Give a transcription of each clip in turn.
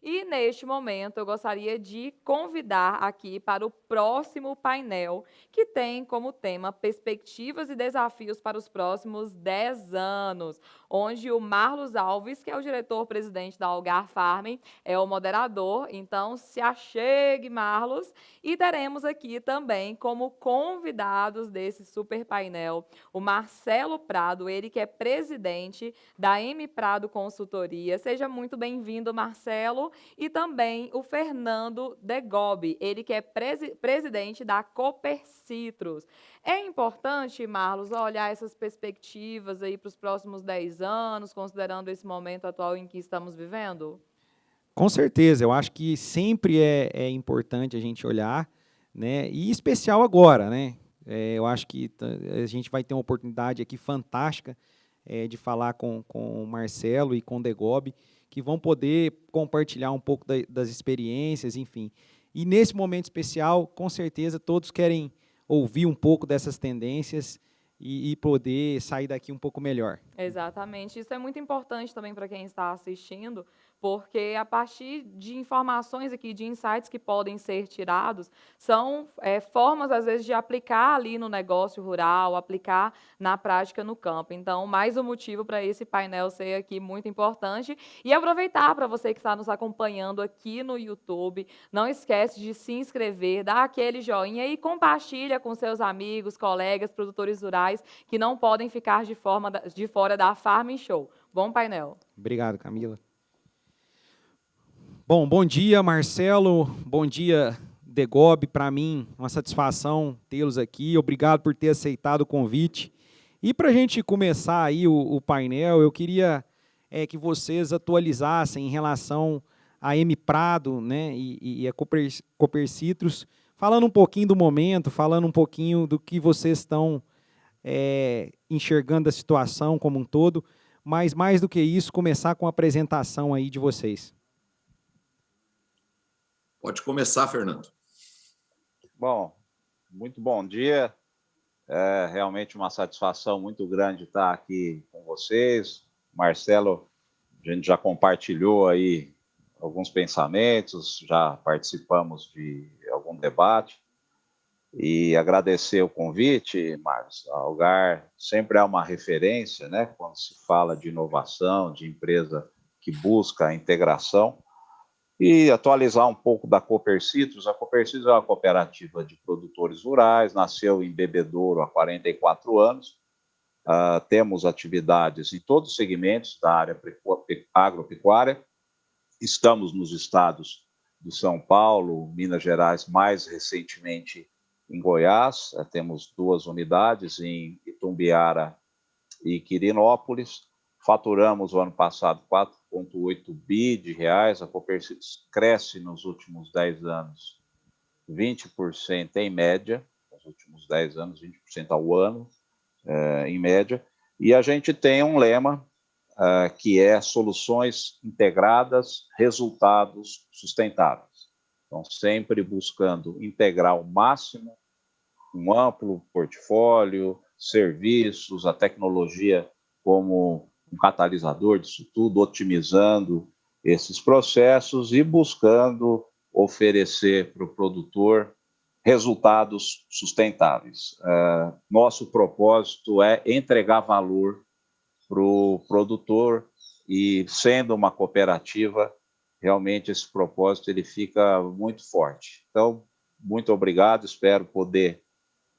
E neste momento eu gostaria de convidar aqui para o próximo painel, que tem como tema perspectivas e desafios para os próximos 10 anos, onde o Marlos Alves, que é o diretor-presidente da Algar Farming, é o moderador. Então, se achegue, Marlos, e teremos aqui também como convidados desse super painel o Marcelo Prado, ele que é presidente da M Prado Consultoria. Seja muito bem-vindo, Marcelo. E também o Fernando Degobi, ele que é presidente da Cooper Citrus. É importante, Marlos, olhar essas perspectivas aí para os próximos 10 anos, considerando esse momento atual em que estamos vivendo? Com certeza, eu acho que sempre é importante a gente olhar, né? E em especial agora, né? Eu acho que a gente vai ter uma oportunidade aqui fantástica de falar com o Marcelo e com o Degobi, que vão poder compartilhar um pouco das experiências, enfim. E nesse momento especial, com certeza, todos querem ouvir um pouco dessas tendências e poder sair daqui um pouco melhor. Exatamente. Isso é muito importante também para quem está assistindo, porque a partir de informações aqui, de insights que podem ser tirados, são formas, às vezes, de aplicar ali no negócio rural, aplicar na prática no campo. Então, mais um motivo para esse painel ser aqui muito importante. E aproveitar para você que está nos acompanhando aqui no YouTube, não esquece de se inscrever, dar aquele joinha e compartilha com seus amigos, colegas, produtores rurais, que não podem ficar de fora da Farm Show. Bom painel. Obrigado, Camila. Bom dia, Marcelo. Bom dia, Degobi. Para mim, uma satisfação tê-los aqui. Obrigado por ter aceitado o convite. E para a gente começar aí o painel, eu queria que vocês atualizassem em relação à M Prado, né, e a Cooper Citrus, falando um pouquinho do momento, falando um pouquinho do que vocês estão enxergando a situação como um todo, mas mais do que isso, começar com a apresentação aí de vocês. Pode começar, Fernando. Bom, muito bom dia. É realmente uma satisfação muito grande estar aqui com vocês. Marcelo, a gente já compartilhou aí alguns pensamentos, já participamos de algum debate. E agradecer o convite, Marcos. A Algar sempre é uma referência, né, quando se fala de inovação, de empresa que busca a integração. E atualizar um pouco da Cooper Citrus. A Cooper Citrus é uma cooperativa de produtores rurais, nasceu em Bebedouro há 44 anos. Temos atividades em todos os segmentos da área agropecuária. Estamos nos estados de São Paulo, Minas Gerais, mais recentemente em Goiás. Temos 2 unidades em Itumbiara e Quirinópolis. Faturamos o ano passado 4,8 bi de reais. A Cooper cresce nos últimos 10 anos 20% em média, nos últimos 10 anos, 20% ao ano, em média. E a gente tem um lema que é soluções integradas, resultados sustentáveis. Então, sempre buscando integrar ao máximo um amplo portfólio, serviços, a tecnologia como um catalisador disso tudo, otimizando esses processos e buscando oferecer para o produtor resultados sustentáveis. Nosso propósito é entregar valor para o produtor e, sendo uma cooperativa, realmente esse propósito ele fica muito forte. Então, muito obrigado, espero poder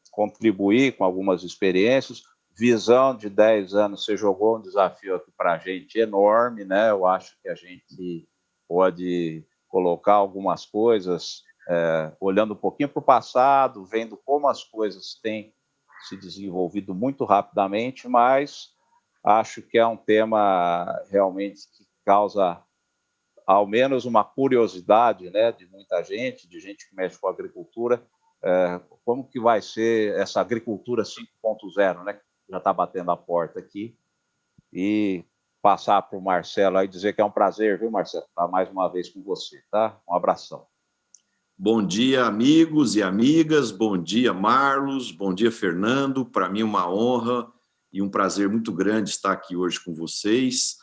contribuir com algumas experiências. Visão de 10 anos, você jogou um desafio aqui para a gente enorme, né? Eu acho que a gente pode colocar algumas coisas, olhando um pouquinho para o passado, vendo como as coisas têm se desenvolvido muito rapidamente, mas acho que é um tema realmente que causa ao menos uma curiosidade, né, de muita gente, de gente que mexe com a agricultura, como que vai ser essa agricultura 5.0, né? Já está batendo a porta aqui. E passar para o Marcelo aí dizer que é um prazer, viu, Marcelo, estar mais uma vez com você, tá? Um abração. Bom dia, amigos e amigas. Bom dia, Marlos. Bom dia, Fernando. Para mim, uma honra e um prazer muito grande estar aqui hoje com vocês.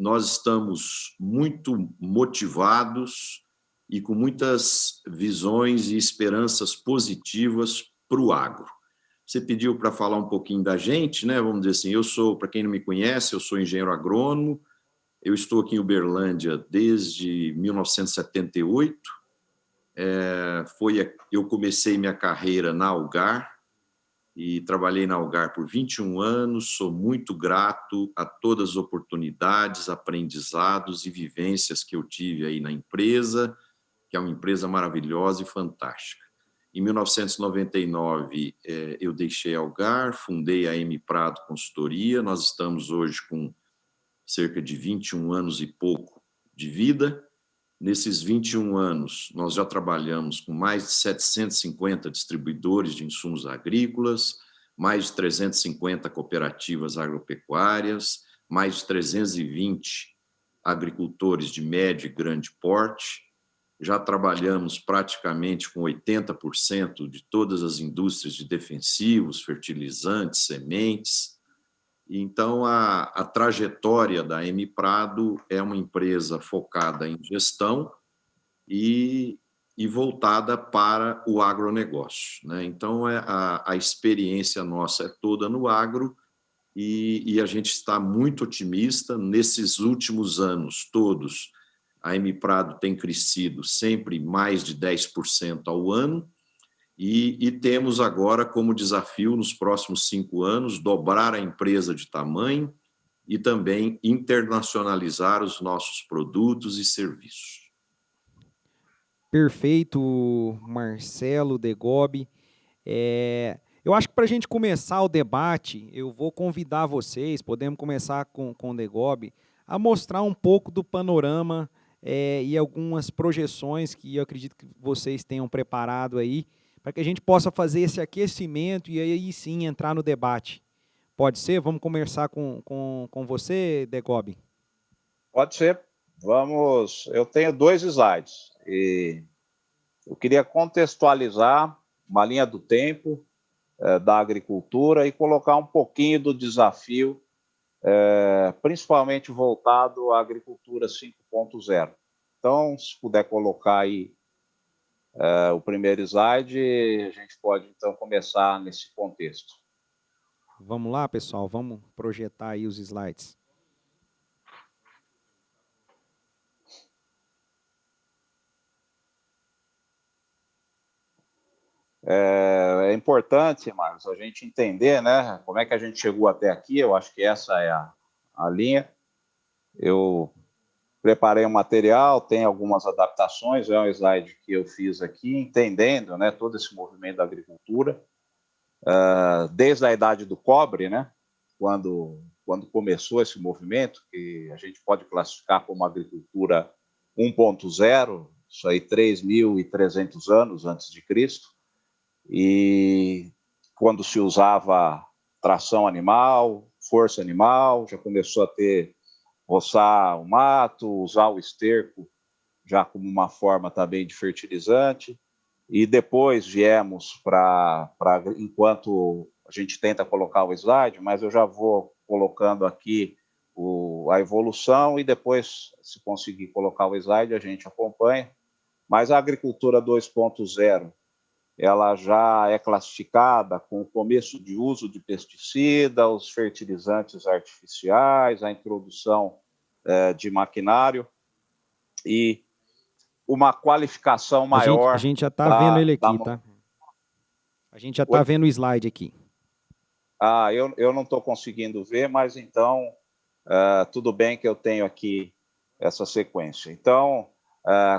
nós estamos muito motivados e com muitas visões e esperanças positivas para o agro. Você pediu para falar um pouquinho da gente, né? Vamos dizer assim, eu sou, para quem não me conhece, eu sou engenheiro agrônomo, eu estou aqui em Uberlândia desde 1978. Eu comecei minha carreira na Algar e trabalhei na Algar por 21 anos. Sou muito grato a todas as oportunidades, aprendizados e vivências que eu tive aí na empresa, que é uma empresa maravilhosa e fantástica. Em 1999, eu deixei a Algar, fundei a M Prado Consultoria. Nós estamos hoje com cerca de 21 anos e pouco de vida. Nesses 21 anos, nós já trabalhamos com mais de 750 distribuidores de insumos agrícolas, mais de 350 cooperativas agropecuárias, mais de 320 agricultores de médio e grande porte. Já trabalhamos praticamente com 80% de todas as indústrias de defensivos, fertilizantes, sementes. Então, a trajetória da M Prado é uma empresa focada em gestão e voltada para o agronegócio, né? Então, a experiência nossa é toda no agro e a gente está muito otimista. Nesses últimos anos todos, a M Prado tem crescido sempre mais de 10% ao ano e temos agora como desafio, nos próximos 5 anos, dobrar a empresa de tamanho e também internacionalizar os nossos produtos e serviços. Perfeito, Marcelo Degobi. Eu acho que para a gente começar o debate, eu vou convidar vocês, podemos começar com o Degobi, a mostrar um pouco do panorama e algumas projeções que eu acredito que vocês tenham preparado aí, para que a gente possa fazer esse aquecimento e aí sim entrar no debate. Pode ser? Vamos começar com você, Degobi? Pode ser. Vamos. Eu tenho 2 slides e eu queria contextualizar uma linha do tempo da agricultura e colocar um pouquinho do desafio, principalmente voltado à agricultura 5.0. Então, se puder colocar aí o primeiro slide, a gente pode então começar nesse contexto. Vamos lá, pessoal, vamos projetar aí os slides. É importante, Marcos, a gente entender, né, como é que a gente chegou até aqui. Eu acho que essa é a linha. Eu preparei um material, tem algumas adaptações, é um slide que eu fiz aqui, entendendo, né, todo esse movimento da agricultura, desde a idade do cobre, né, quando começou esse movimento, que a gente pode classificar como agricultura 1.0, isso aí 3.300 anos antes de Cristo, e quando se usava tração animal, força animal, já começou a ter roçar o mato, usar o esterco já como uma forma também de fertilizante, e depois viemos para enquanto a gente tenta colocar o slide, mas eu já vou colocando aqui a evolução e depois, se conseguir colocar o slide, a gente acompanha. Mas a agricultura 2.0, ela já é classificada com o começo de uso de pesticida, os fertilizantes artificiais, a introdução de maquinário e uma qualificação maior. A gente já está vendo ele aqui, tá? A gente já está vendo o slide aqui. Eu não estou conseguindo ver, mas então tudo bem que eu tenho aqui essa sequência. Então,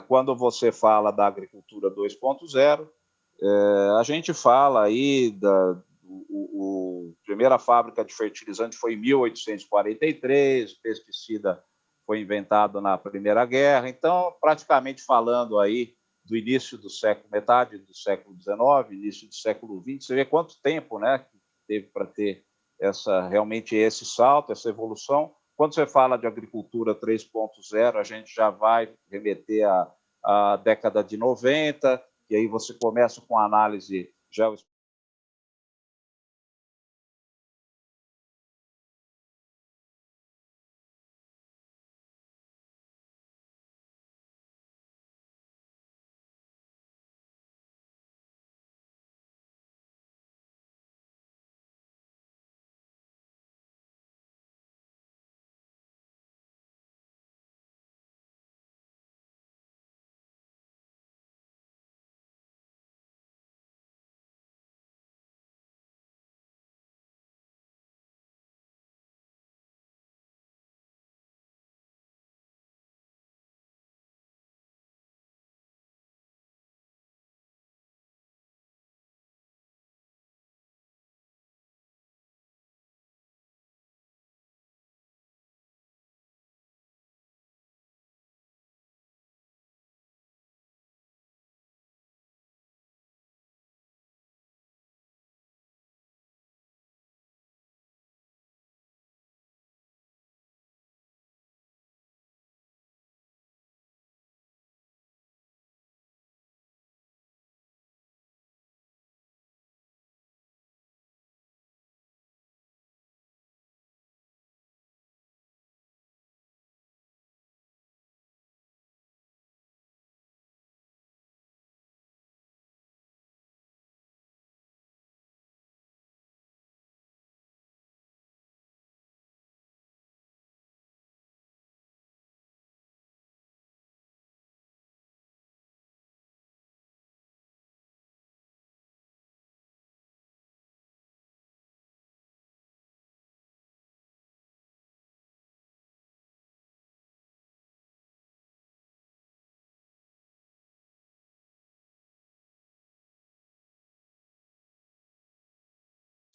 quando você fala da agricultura 2.0, a gente fala aí a primeira fábrica de fertilizante foi em 1843, o pesticida foi inventado na Primeira Guerra. Então, praticamente falando aí do início do século, metade do século XIX, início do século XX, você vê quanto tempo, né, que teve para ter realmente esse salto, essa evolução. Quando você fala de agricultura 3.0, a gente já vai remeter à década de 90, e aí você começa com a análise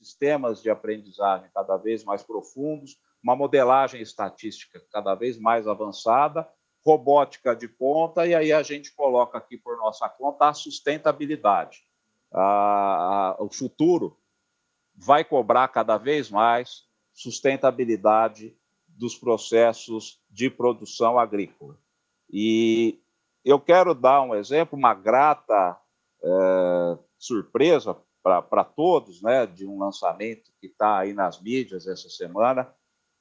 sistemas de aprendizagem cada vez mais profundos, uma modelagem estatística cada vez mais avançada, robótica de ponta, e aí a gente coloca aqui por nossa conta a sustentabilidade. O futuro vai cobrar cada vez mais sustentabilidade dos processos de produção agrícola. E eu quero dar um exemplo, uma grata surpresa para todos, né, de um lançamento que está aí nas mídias essa semana,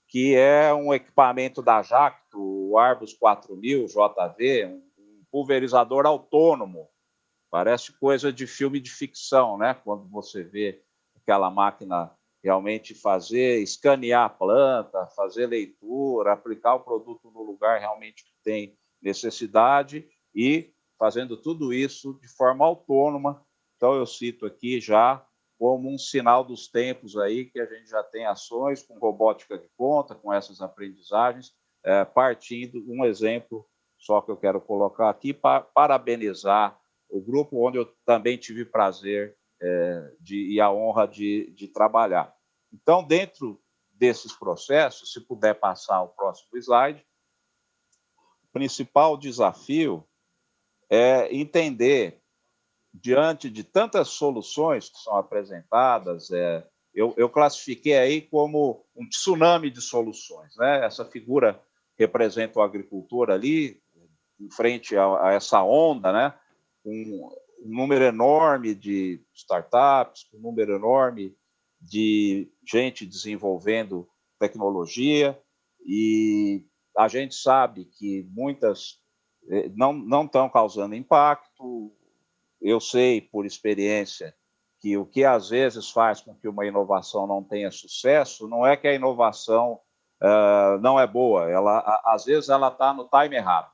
que é um equipamento da Jacto, o Arbus 4000 JV, um pulverizador autônomo. Parece coisa de filme de ficção, né? Quando você vê aquela máquina realmente escanear a planta, fazer leitura, aplicar o produto no lugar realmente que tem necessidade e fazendo tudo isso de forma autônoma. Então, eu cito aqui já como um sinal dos tempos aí, que a gente já tem ações com robótica de ponta, com essas aprendizagens, partindo um exemplo só que eu quero colocar aqui, para parabenizar o grupo onde eu também tive prazer e a honra de trabalhar. Então, dentro desses processos, se puder passar o próximo slide, o principal desafio é entender, diante de tantas soluções que são apresentadas, eu classifiquei aí como um tsunami de soluções, né? Essa figura representa o agricultor ali, em frente a essa onda, né? Um número enorme de startups, um número enorme de gente desenvolvendo tecnologia, e a gente sabe que muitas não estão causando impacto. Eu sei, por experiência, que o que às vezes faz com que uma inovação não tenha sucesso não é que a inovação não é boa, às vezes ela está no time errado.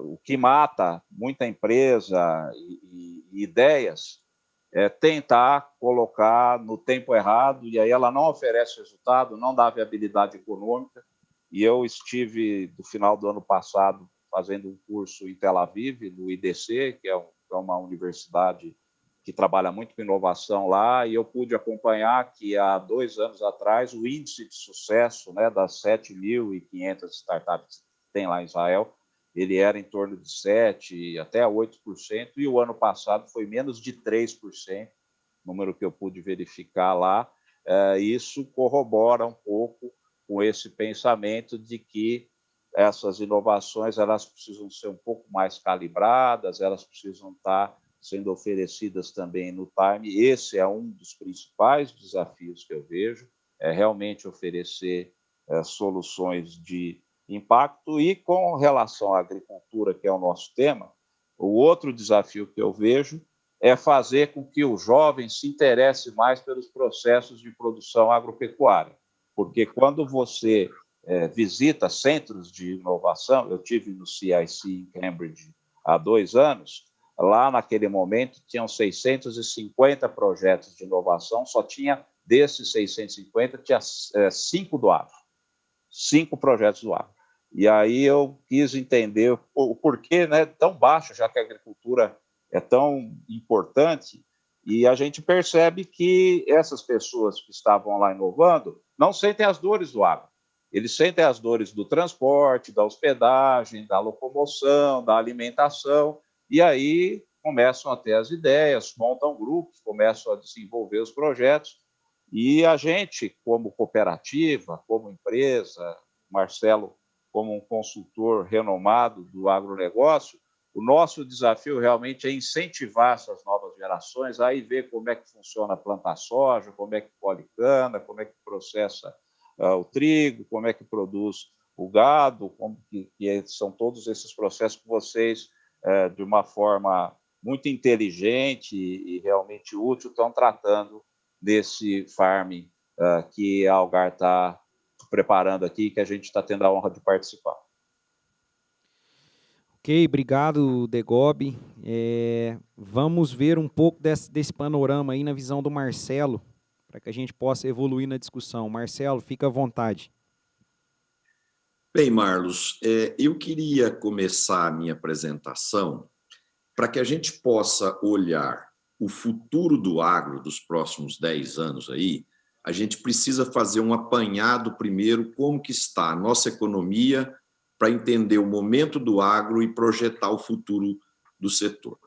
O que mata muita empresa e ideias é tentar colocar no tempo errado, e aí ela não oferece resultado, não dá viabilidade econômica. E eu estive, no final do ano passado, fazendo um curso em Tel Aviv, no IDC, que é uma universidade que trabalha muito com inovação lá, e eu pude acompanhar que há 2 anos atrás o índice de sucesso, né, das 7.500 startups que tem lá em Israel, ele era em torno de 7% até 8%, e o ano passado foi menos de 3%, número que eu pude verificar lá. Isso corrobora um pouco com esse pensamento de que essas inovações elas precisam ser um pouco mais calibradas, elas precisam estar sendo oferecidas também no time. Esse é um dos principais desafios que eu vejo, é realmente oferecer soluções de impacto. E com relação à agricultura, que é o nosso tema, o outro desafio que eu vejo é fazer com que o jovem se interesse mais pelos processos de produção agropecuária. Porque quando você visita centros de inovação, eu tive no CIC em Cambridge há 2 anos, lá naquele momento tinham 650 projetos de inovação, só tinha, desses 650, tinha 5 do agro. 5 projetos do agro. E aí eu quis entender o porquê, né, tão baixo, já que a agricultura é tão importante, e a gente percebe que essas pessoas que estavam lá inovando não sentem as dores do agro. Eles sentem as dores do transporte, da hospedagem, da locomoção, da alimentação, e aí começam a ter as ideias, montam grupos, começam a desenvolver os projetos, e a gente, como cooperativa, como empresa, Marcelo, como um consultor renomado do agronegócio, o nosso desafio realmente é incentivar essas novas gerações a ir ver como é que funciona a plantar soja, como é que colhe cana, como é que processa o trigo, como é que produz o gado, como que são todos esses processos que vocês, de uma forma muito inteligente e realmente útil, estão tratando desse farming que a Algar está preparando aqui, que a gente está tendo a honra de participar. Ok, obrigado, Degob. Vamos ver um pouco desse panorama aí na visão do Marcelo, para que a gente possa evoluir na discussão. Marcelo, fica à vontade. Bem, Marlos, eu queria começar a minha apresentação para que a gente possa olhar o futuro do agro dos próximos 10 anos aí, a gente precisa fazer um apanhado primeiro como que está a nossa economia para entender o momento do agro e projetar o futuro do setor.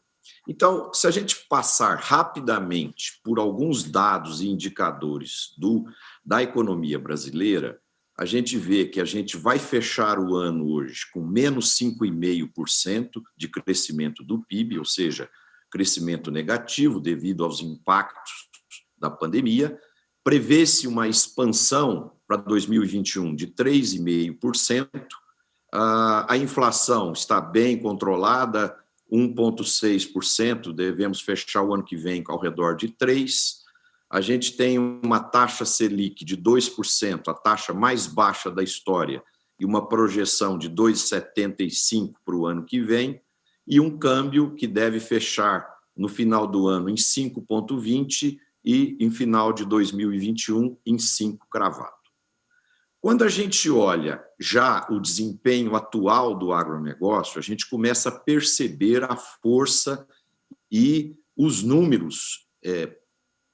Então, se a gente passar rapidamente por alguns dados e indicadores da economia brasileira, a gente vê que a gente vai fechar o ano hoje com menos 5,5% de crescimento do PIB, ou seja, crescimento negativo devido aos impactos da pandemia. Prevê-se uma expansão para 2021 de 3,5%. A inflação está bem controlada, 1,6%, devemos fechar o ano que vem ao redor de 3%. A gente tem uma taxa Selic de 2%, a taxa mais baixa da história, e uma projeção de 2,75% para o ano que vem, e um câmbio que deve fechar no final do ano em 5,20 e em final de 2021 em 5 cravado. Quando a gente olha já o desempenho atual do agronegócio, a gente começa a perceber a força e os números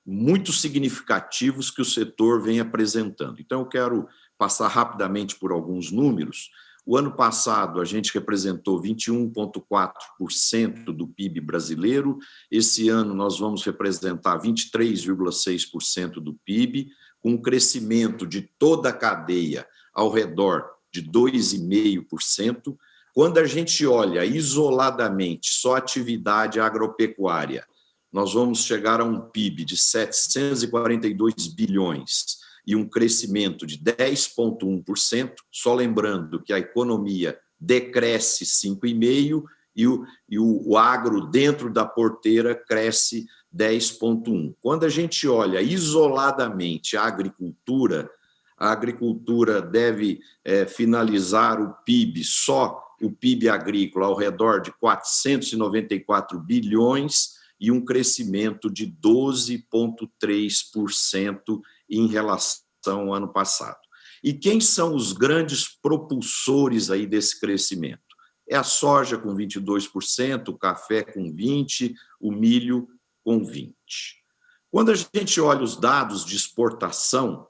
muito significativos que o setor vem apresentando. Então, eu quero passar rapidamente por alguns números. O ano passado, a gente representou 21,4% do PIB brasileiro. Esse ano, nós vamos representar 23,6% do PIB, com um crescimento de toda a cadeia ao redor de 2,5%. Quando a gente olha isoladamente só a atividade agropecuária, nós vamos chegar a um PIB de 742 bilhões e um crescimento de 10,1%, só lembrando que a economia decresce 5,5% e o agro dentro da porteira cresce 10,1%. Quando a gente olha isoladamente a agricultura deve finalizar o PIB, só o PIB agrícola, ao redor de 494 bilhões e um crescimento de 12,3% em relação ao ano passado. E quem são os grandes propulsores aí desse crescimento? É a soja com 22%, o café com 20%, o milho com 20%. Quando a gente olha os dados de exportação,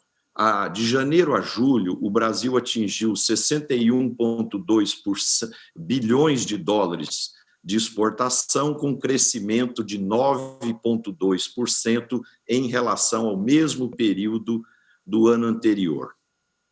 de janeiro a julho, o Brasil atingiu 61,2 bilhões de dólares de exportação, com crescimento de 9,2% em relação ao mesmo período do ano anterior.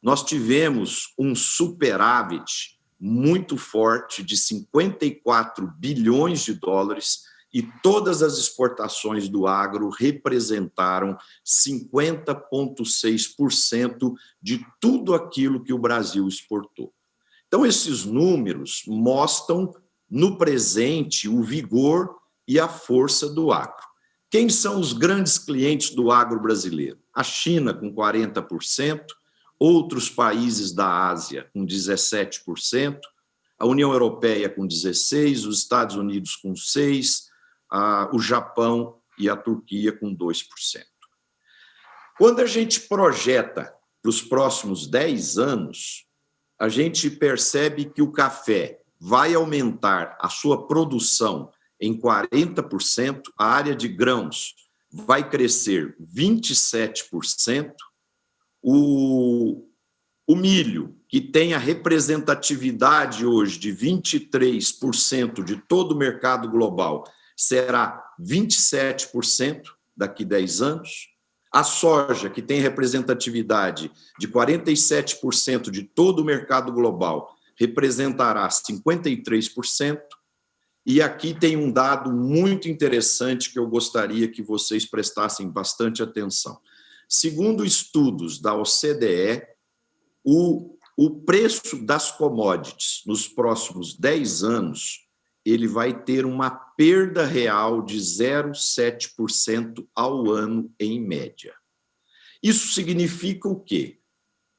Nós tivemos um superávit muito forte de 54 bilhões de dólares e todas as exportações do agro representaram 50,6% de tudo aquilo que o Brasil exportou. Então, esses números mostram no presente o vigor e a força do agro. Quem são os grandes clientes do agro brasileiro? A China, com 40%, outros países da Ásia, com 17%, a União Europeia, com 16%, os Estados Unidos, com 6%, o Japão e a Turquia, com 2%. Quando a gente projeta para os próximos 10 anos, a gente percebe que o café vai aumentar a sua produção em 40%, a área de grãos vai crescer 27%, o milho, que tem a representatividade hoje de 23% de todo o mercado global, será 27% daqui a 10 anos. A soja, que tem representatividade de 47% de todo o mercado global, representará 53%. E aqui tem um dado muito interessante que eu gostaria que vocês prestassem bastante atenção. Segundo estudos da OCDE, o preço das commodities nos próximos 10 anos ele vai ter uma perda real de 0,7% ao ano, em média. Isso significa o quê?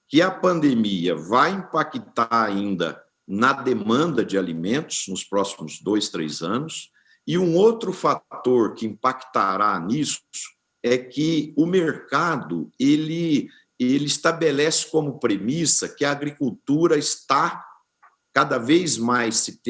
Que a pandemia vai impactar ainda na demanda de alimentos nos próximos 2, 3 anos, e um outro fator que impactará nisso é que o mercado ele estabelece como premissa que a agricultura está cada vez mais se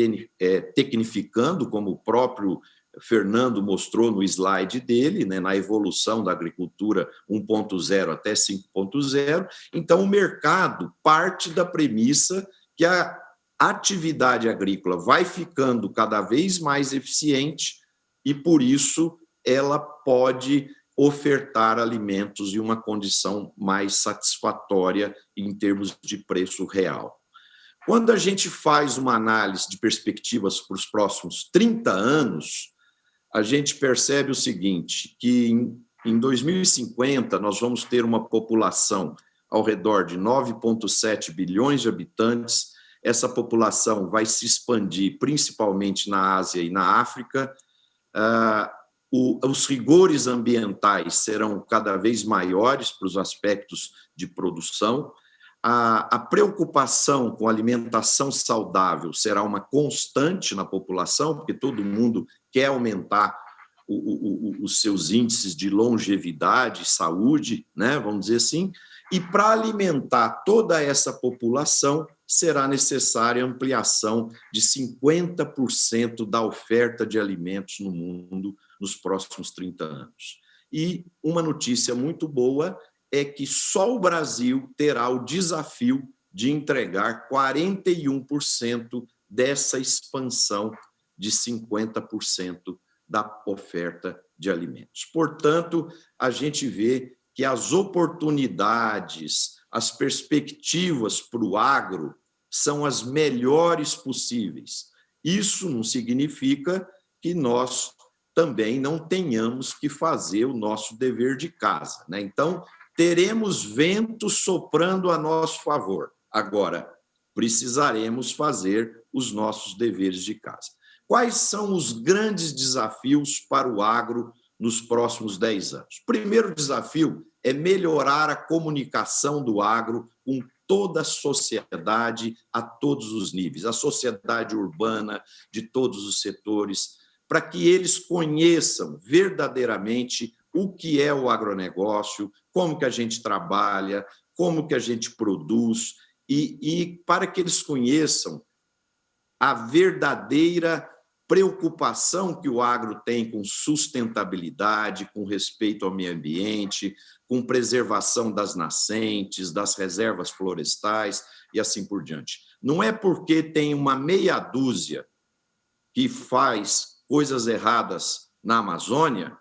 tecnificando, como o próprio Fernando mostrou no slide dele, né, na evolução da agricultura 1.0 até 5.0. Então, o mercado parte da premissa que a atividade agrícola vai ficando cada vez mais eficiente e, por isso, ela pode ofertar alimentos em uma condição mais satisfatória em termos de preço real. Quando a gente faz uma análise de perspectivas para os próximos 30 anos, a gente percebe o seguinte, que em 2050 nós vamos ter uma população ao redor de 9,7 bilhões de habitantes. Essa população vai se expandir principalmente na Ásia e na África. Os rigores ambientais serão cada vez maiores para os aspectos de produção. A preocupação com alimentação saudável será uma constante na população, porque todo mundo quer aumentar os seus índices de longevidade, saúde, né, vamos dizer assim, e para alimentar toda essa população será necessária a ampliação de 50% da oferta de alimentos no mundo nos próximos 30 anos. E uma notícia muito boa é que só o Brasil terá o desafio de entregar 41% dessa expansão de 50% da oferta de alimentos. Portanto, a gente vê que as oportunidades, as perspectivas para o agro são as melhores possíveis. Isso não significa que nós também não tenhamos que fazer o nosso dever de casa, né? Então, teremos vento soprando a nosso favor. Agora, precisaremos fazer os nossos deveres de casa. Quais são os grandes desafios para o agro nos próximos 10 anos? O primeiro desafio é melhorar a comunicação do agro com toda a sociedade, a todos os níveis, a sociedade urbana, de todos os setores, para que eles conheçam verdadeiramente o que é o agronegócio, como que a gente trabalha, como que a gente produz, e para que eles conheçam a verdadeira preocupação que o agro tem com sustentabilidade, com respeito ao meio ambiente, com preservação das nascentes, das reservas florestais e assim por diante. Não é porque tem uma meia dúzia que faz coisas erradas na Amazônia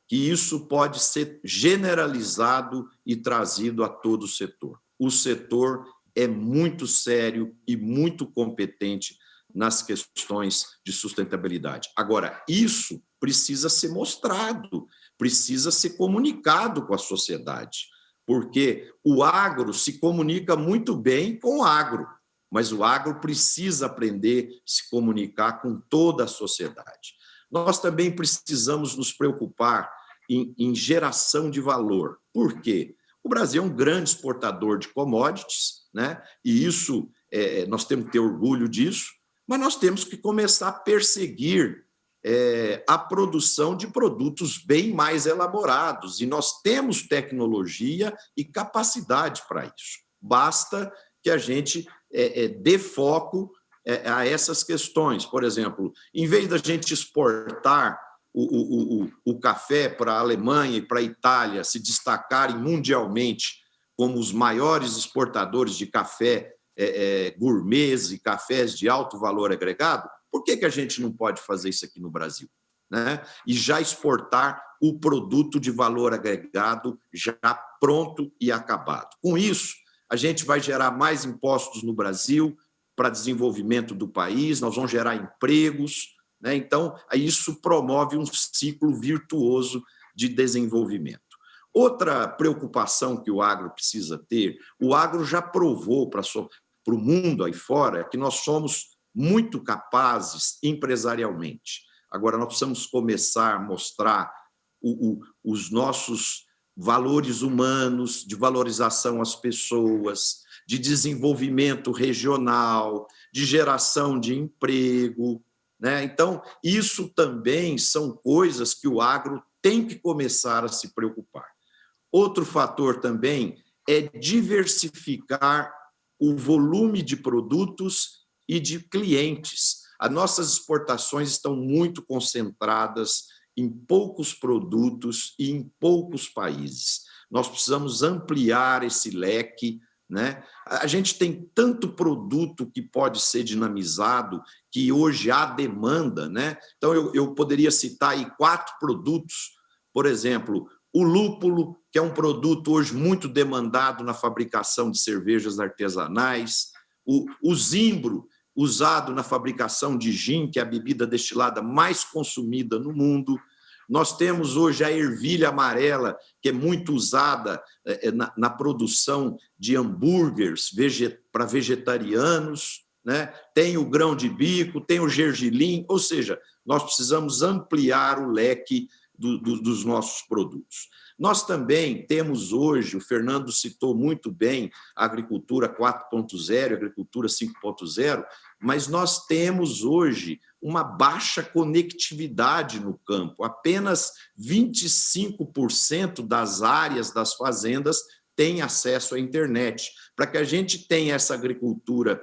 que isso pode ser generalizado e trazido a todo o setor. O setor é muito sério e muito competente nas questões de sustentabilidade. Agora, isso precisa ser mostrado, precisa ser comunicado com a sociedade, porque o agro se comunica muito bem com o agro, mas o agro precisa aprender a se comunicar com toda a sociedade. Nós também precisamos nos preocupar em geração de valor. Por quê? O Brasil é um grande exportador de commodities, né? E isso, nós temos que ter orgulho disso, mas nós temos que começar a perseguir a produção de produtos bem mais elaborados, e nós temos tecnologia e capacidade para isso. Basta que a gente dê foco a essas questões. Por exemplo, em vez da gente exportar o café para a Alemanha e para a Itália se destacarem mundialmente como os maiores exportadores de café gourmets e cafés de alto valor agregado, por que a gente não pode fazer isso aqui no Brasil, né? E já exportar o produto de valor agregado já pronto e acabado. Com isso, a gente vai gerar mais impostos no Brasil para desenvolvimento do país, nós vamos gerar empregos, né? Então, isso promove um ciclo virtuoso de desenvolvimento. Outra preocupação que o agro precisa ter, o agro já provou para o mundo aí fora que nós somos muito capazes empresarialmente. Agora, nós precisamos começar a mostrar os nossos valores humanos, de valorização às pessoas, de desenvolvimento regional, de geração de emprego, né? Então, isso também são coisas que o agro tem que começar a se preocupar. Outro fator também é diversificar o volume de produtos e de clientes. As nossas exportações estão muito concentradas em poucos produtos e em poucos países. Nós precisamos ampliar esse leque, né? A gente tem tanto produto que pode ser dinamizado que hoje há demanda, né? Então, eu poderia citar aí 4 produtos, por exemplo, o lúpulo, que é um produto hoje muito demandado na fabricação de cervejas artesanais, o zimbro, usado na fabricação de gin, que é a bebida destilada mais consumida no mundo. Nós temos hoje a ervilha amarela, que é muito usada na produção de hambúrgueres para vegetarianos, né? Tem o grão de bico, tem o gergelim, ou seja, nós precisamos ampliar o leque dos nossos produtos. Nós também temos hoje, o Fernando citou muito bem a agricultura 4.0, a agricultura 5.0, mas nós temos hoje uma baixa conectividade no campo. Apenas 25% das áreas das fazendas têm acesso à internet. Para que a gente tenha essa agricultura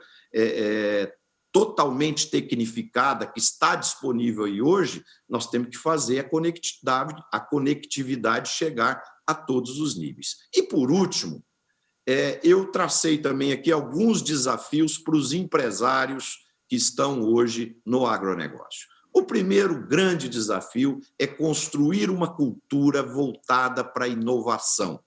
totalmente tecnificada, que está disponível aí hoje, nós temos que fazer a conectividade chegar a todos os níveis. E, por último, eu tracei também aqui alguns desafios para os empresários que estão hoje no agronegócio. O primeiro grande desafio é construir uma cultura voltada para a inovação.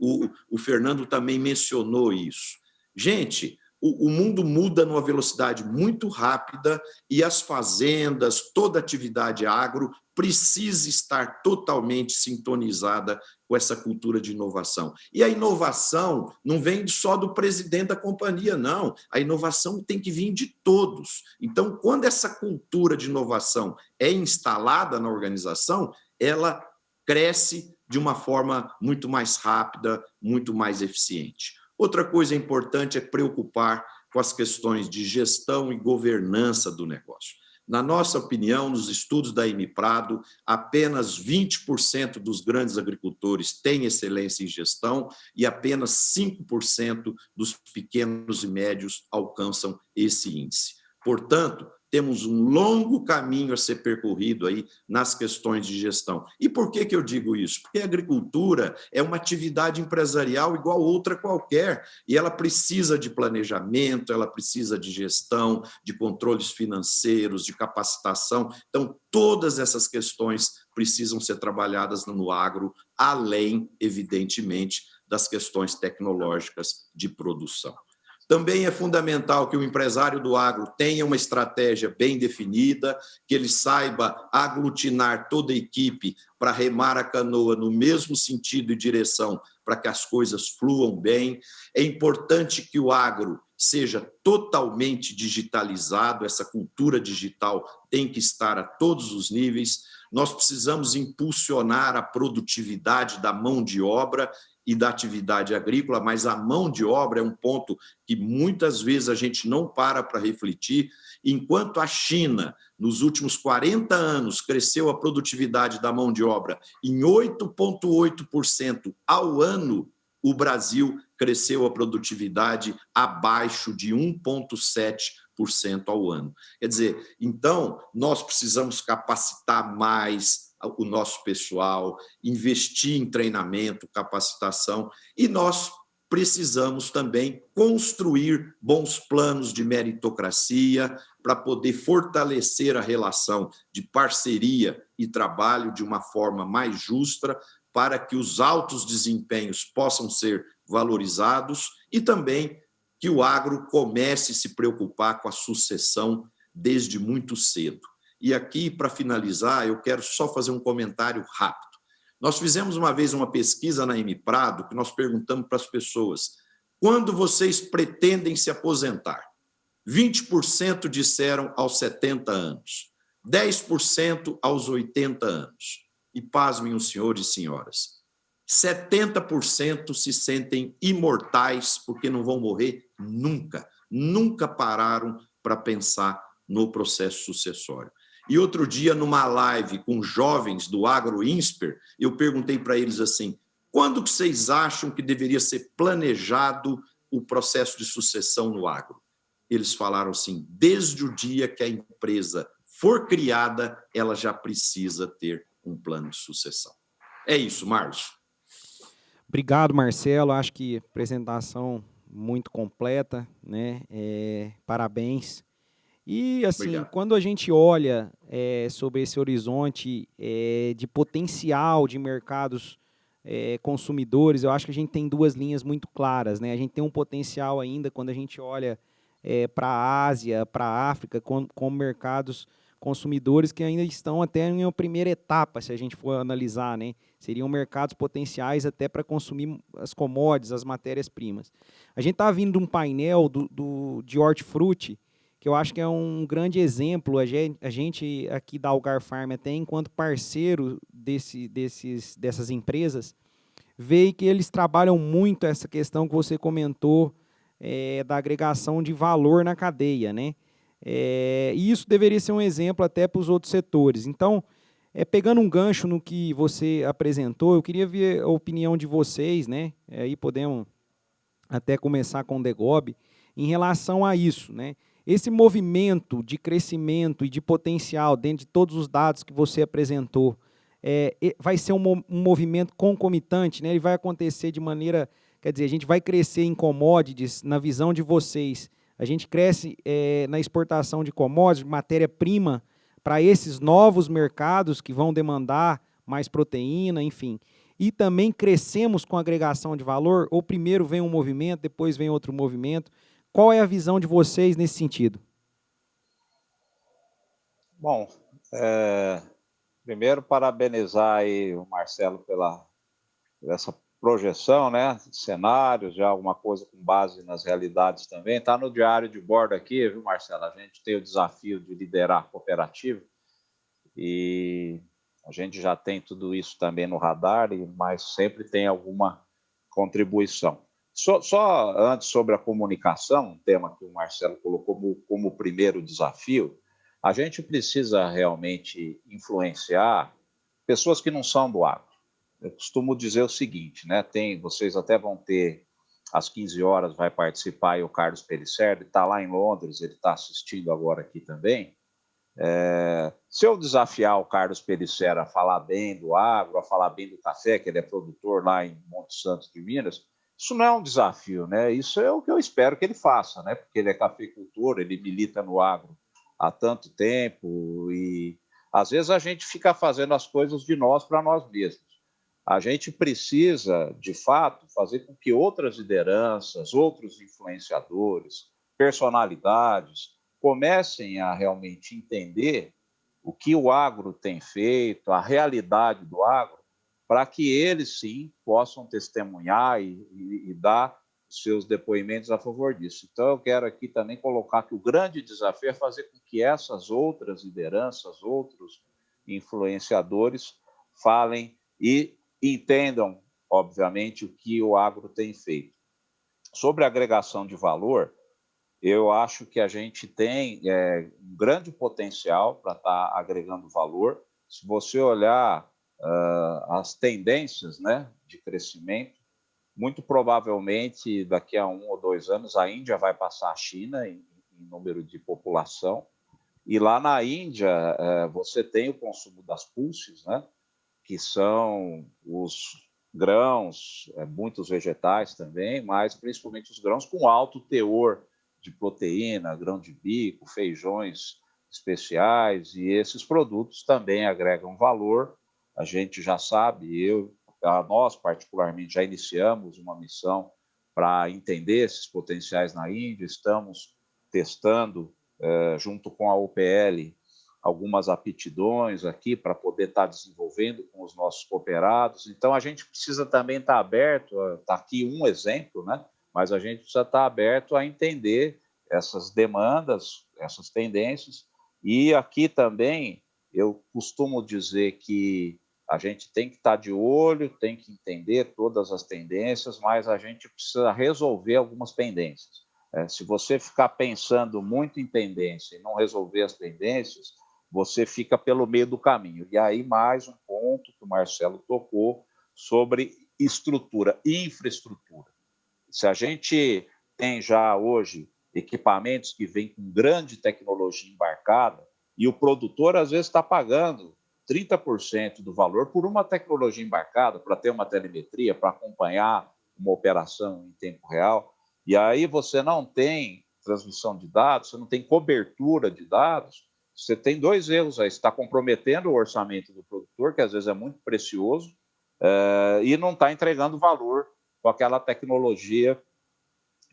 O Fernando também mencionou isso. Gente, o mundo muda numa velocidade muito rápida e as fazendas, toda atividade agro precisa estar totalmente sintonizada com essa cultura de inovação. E a inovação não vem só do presidente da companhia, não. A inovação tem que vir de todos. Então, quando essa cultura de inovação é instalada na organização, ela cresce de uma forma muito mais rápida, muito mais eficiente. Outra coisa importante é preocupar com as questões de gestão e governança do negócio. Na nossa opinião, nos estudos da Emiprado, apenas 20% dos grandes agricultores têm excelência em gestão e apenas 5% dos pequenos e médios alcançam esse índice. Portanto, temos um longo caminho a ser percorrido aí nas questões de gestão. E por que eu digo isso? Porque a agricultura é uma atividade empresarial igual outra qualquer, e ela precisa de planejamento, ela precisa de gestão, de controles financeiros, de capacitação. Então, todas essas questões precisam ser trabalhadas no agro, além, evidentemente, das questões tecnológicas de produção. Também é fundamental que o empresário do agro tenha uma estratégia bem definida, que ele saiba aglutinar toda a equipe para remar a canoa no mesmo sentido e direção, para que as coisas fluam bem. É importante que o agro seja totalmente digitalizado, essa cultura digital tem que estar a todos os níveis. Nós precisamos impulsionar a produtividade da mão de obra e da atividade agrícola, mas a mão de obra é um ponto que muitas vezes a gente não para refletir. Enquanto a China, nos últimos 40 anos, cresceu a produtividade da mão de obra em 8,8% ao ano, o Brasil cresceu a produtividade abaixo de 1,7% ao ano. Quer dizer, então, nós precisamos capacitar mais o nosso pessoal, investir em treinamento, capacitação, e nós precisamos também construir bons planos de meritocracia para poder fortalecer a relação de parceria e trabalho de uma forma mais justa, para que os altos desempenhos possam ser valorizados e também que o agro comece a se preocupar com a sucessão desde muito cedo. E aqui, para finalizar, eu quero só fazer um comentário rápido. Nós fizemos uma vez uma pesquisa na Emiprado, que nós perguntamos para as pessoas: quando vocês pretendem se aposentar? 20% disseram aos 70 anos, 10% aos 80 anos. E pasmem os senhores e senhoras, 70% se sentem imortais porque não vão morrer nunca. Nunca pararam para pensar no processo sucessório. E outro dia, numa live com jovens do AgroInsper, eu perguntei para eles assim: quando que vocês acham que deveria ser planejado o processo de sucessão no agro? eles falaram assim, desde o dia que a empresa for criada, ela já precisa ter um plano de sucessão. É isso, Márcio. Obrigado, Marcelo. Acho que apresentação muito completa, né? Parabéns. E, assim, Obrigado. quando a gente olha sobre esse horizonte de potencial de mercados consumidores, eu acho que a gente tem duas linhas muito claras, né? A gente tem um potencial ainda quando a gente olha para a Ásia, para a África, com mercados consumidores que ainda estão até em uma primeira etapa, se a gente for analisar, né? Seriam mercados potenciais até para consumir as commodities, as matérias-primas. A gente está vindo de um painel de hortifruti, que eu acho que é um grande exemplo. A gente aqui da Algar Farm, até enquanto parceiro dessas empresas, vê que eles trabalham muito essa questão que você comentou da agregação de valor na cadeia, né? E isso deveria ser um exemplo até para os outros setores. Então, pegando um gancho no que você apresentou, eu queria ver a opinião de vocês, né? Aí podemos até começar com o Degob, em relação a isso, né? Esse movimento de crescimento e de potencial, dentro de todos os dados que você apresentou, vai ser um movimento concomitante, né? Ele vai acontecer de maneira, quer dizer, a gente vai crescer em commodities, na visão de vocês, a gente cresce na exportação de commodities, matéria-prima, para esses novos mercados que vão demandar mais proteína, enfim. E também crescemos com agregação de valor, ou primeiro vem um movimento, depois vem outro movimento. Qual é a visão de vocês nesse sentido? Bom, primeiro parabenizar aí o Marcelo por essa projeção, né, cenários, já alguma coisa com base nas realidades também. Está no diário de bordo aqui, viu, Marcelo? A gente tem o desafio de liderar a cooperativa e a gente já tem tudo isso também no radar, mas sempre tem alguma contribuição. Só antes sobre a comunicação, um tema que o Marcelo colocou como primeiro desafio, a gente precisa realmente influenciar pessoas que não são do agro. Eu costumo dizer o seguinte, né? Vocês até vão ter, às 15 horas, vai participar aí o Carlos Pellicer, ele está lá em Londres, ele está assistindo agora aqui também. Se eu desafiar o Carlos Pellicer a falar bem do agro, a falar bem do café, que ele é produtor lá em Monte Santo de Minas, isso não é um desafio, né? Isso é o que eu espero que ele faça, né? Porque ele é cafeicultor, ele milita no agro há tanto tempo e às vezes a gente fica fazendo as coisas de nós para nós mesmos. A gente precisa, de fato, fazer com que outras lideranças, outros influenciadores, personalidades, comecem a realmente entender o que o agro tem feito, a realidade do agro, para que eles, sim, possam testemunhar e dar seus depoimentos a favor disso. Então, eu quero aqui também colocar que o grande desafio é fazer com que essas outras lideranças, outros influenciadores, falem e entendam, obviamente, o que o agro tem feito. Sobre a agregação de valor, eu acho que a gente tem um grande potencial para estar agregando valor. Se você olhar as tendências, né, de crescimento, muito provavelmente daqui a 1 ou 2 anos a Índia vai passar a China em número de população. E lá na Índia você tem o consumo das pulses, né, que são os grãos, muitos vegetais também, mas principalmente os grãos com alto teor de proteína, grão de bico, feijões especiais, e esses produtos também agregam valor. A gente já sabe, nós particularmente já iniciamos uma missão para entender esses potenciais na Índia, estamos testando, junto com a UPL, algumas aptidões aqui para poder estar desenvolvendo com os nossos cooperados. Então, a gente precisa também estar aberto, está aqui um exemplo, né? Mas a gente precisa estar aberto a entender essas demandas, essas tendências. E aqui também, eu costumo dizer que a gente tem que estar de olho, tem que entender todas as tendências, mas a gente precisa resolver algumas pendências. Se você ficar pensando muito em tendência e não resolver as tendências, você fica pelo meio do caminho. E aí, mais um ponto que o Marcelo tocou sobre estrutura, infraestrutura. Se a gente tem já hoje equipamentos que vêm com grande tecnologia embarcada, e o produtor, às vezes, está pagando 30% do valor por uma tecnologia embarcada, para ter uma telemetria, para acompanhar uma operação em tempo real. E aí você não tem transmissão de dados, você não tem cobertura de dados, você tem dois erros aí. Você está comprometendo o orçamento do produtor, que às vezes é muito precioso, e não está entregando valor com aquela tecnologia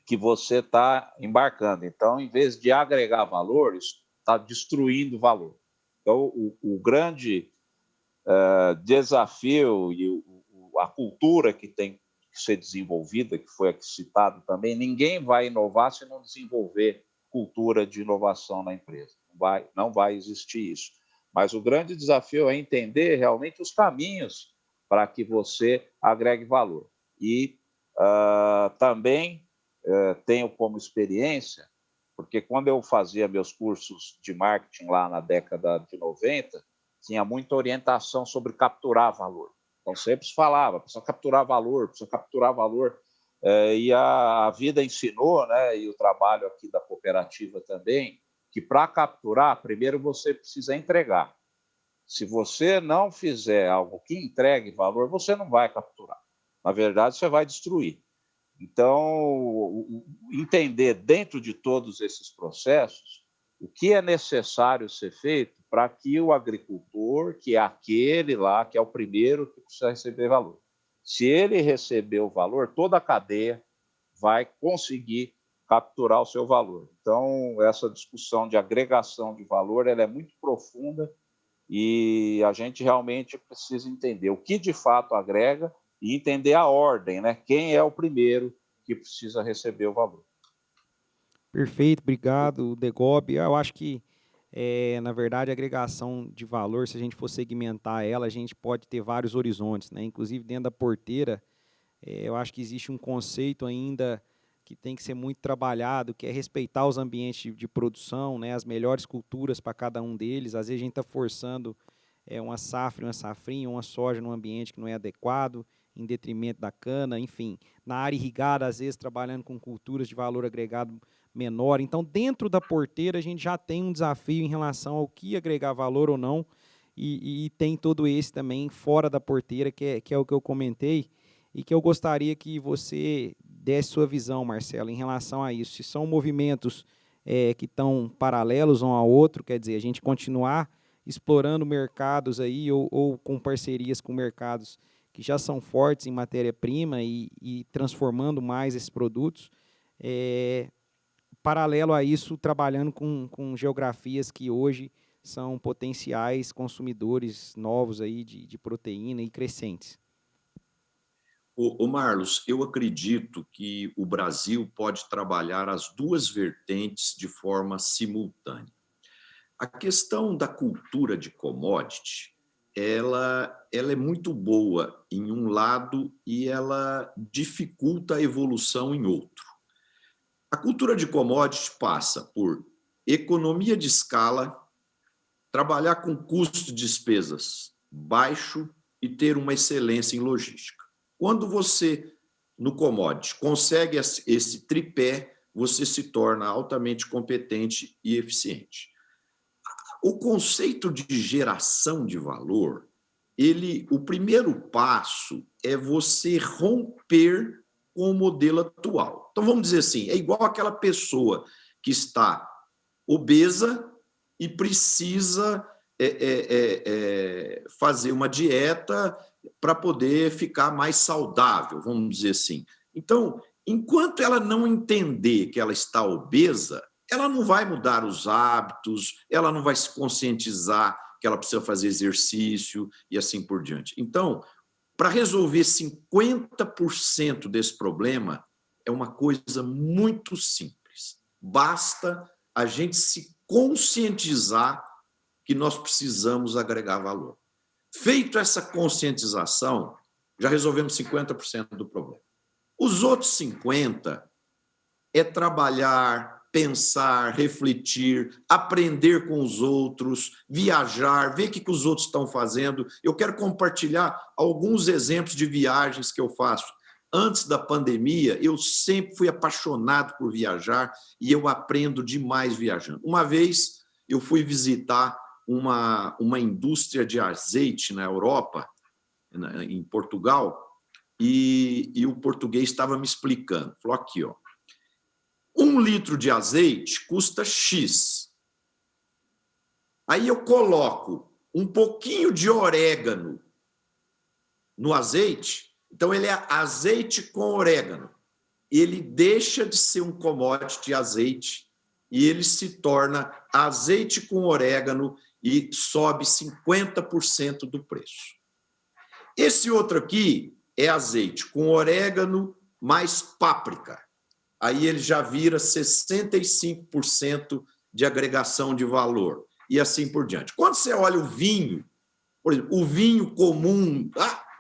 que você está embarcando. Então, em vez de agregar valor, isso está destruindo valor. Então, o grande desafio e a cultura que tem que ser desenvolvida, que foi aqui citado também, ninguém vai inovar se não desenvolver cultura de inovação na empresa. Não vai existir isso. Mas o grande desafio é entender realmente os caminhos para que você agregue valor. E também tenho como experiência, porque quando eu fazia meus cursos de marketing lá na década de 90, tinha muita orientação sobre capturar valor. Então, sempre se falava, precisa capturar valor, precisa capturar valor. E a vida ensinou, né, e o trabalho aqui da cooperativa também, que para capturar, primeiro você precisa entregar. Se você não fizer algo que entregue valor, você não vai capturar. Na verdade, você vai destruir. Então, entender dentro de todos esses processos o que é necessário ser feito para que o agricultor, que é aquele lá, que é o primeiro que precisa receber valor. Se ele receber o valor, toda a cadeia vai conseguir capturar o seu valor. Então, essa discussão de agregação de valor ela é muito profunda e a gente realmente precisa entender o que de fato agrega e entender a ordem, né? Quem é o primeiro que precisa receber o valor. Perfeito, obrigado, Degob. Eu acho que, na verdade, a agregação de valor, se a gente for segmentar ela, a gente pode ter vários horizontes, né? Inclusive, dentro da porteira, eu acho que existe um conceito ainda que tem que ser muito trabalhado, que é respeitar os ambientes de produção, né? As melhores culturas para cada um deles. Às vezes, a gente está forçando uma safra, uma safrinha, uma soja num ambiente que não é adequado, em detrimento da cana, enfim. Na área irrigada, às vezes, trabalhando com culturas de valor agregado menor. Então, dentro da porteira, a gente já tem um desafio em relação ao que agregar valor ou não, e tem todo esse também fora da porteira, que é o que eu comentei, e que eu gostaria que você desse sua visão, Marcelo, em relação a isso. Se são movimentos que estão paralelos um ao outro, quer dizer, a gente continuar explorando mercados aí, ou com parcerias com mercados que já são fortes em matéria-prima e transformando mais esses produtos, paralelo a isso, trabalhando com geografias que hoje são potenciais consumidores novos aí de proteína e crescentes. Ô Marlos, eu acredito que o Brasil pode trabalhar as duas vertentes de forma simultânea. A questão da cultura de commodity, ela é muito boa em um lado e ela dificulta a evolução em outro. A cultura de commodity passa por economia de escala, trabalhar com custo de despesas baixo e ter uma excelência em logística. Quando você, no commodity, consegue esse tripé, você se torna altamente competente e eficiente. O conceito de geração de valor, o primeiro passo é você romper com o modelo atual. Então, vamos dizer assim, é igual aquela pessoa que está obesa e precisa fazer uma dieta para poder ficar mais saudável, vamos dizer assim. Então, enquanto ela não entender que ela está obesa, ela não vai mudar os hábitos, ela não vai se conscientizar que ela precisa fazer exercício e assim por diante. Então, para resolver 50% desse problema, é uma coisa muito simples. Basta a gente se conscientizar que nós precisamos agregar valor. Feito essa conscientização, já resolvemos 50% do problema. Os outros 50% é trabalhar, pensar, refletir, aprender com os outros, viajar, ver o que os outros estão fazendo. Eu quero compartilhar alguns exemplos de viagens que eu faço. antes da pandemia, eu sempre fui apaixonado por viajar e eu aprendo demais viajando. Uma vez eu fui visitar uma indústria de azeite na Europa, em Portugal, e o português estava me explicando. Falou aqui, ó, 1 litro de azeite custa X. Aí eu coloco um pouquinho de orégano no azeite, então ele é azeite com orégano. Ele deixa de ser um commodity azeite e ele se torna azeite com orégano e sobe 50% do preço. Esse outro aqui é azeite com orégano mais páprica. Aí ele já vira 65% de agregação de valor e assim por diante. Quando você olha o vinho, por exemplo, o vinho comum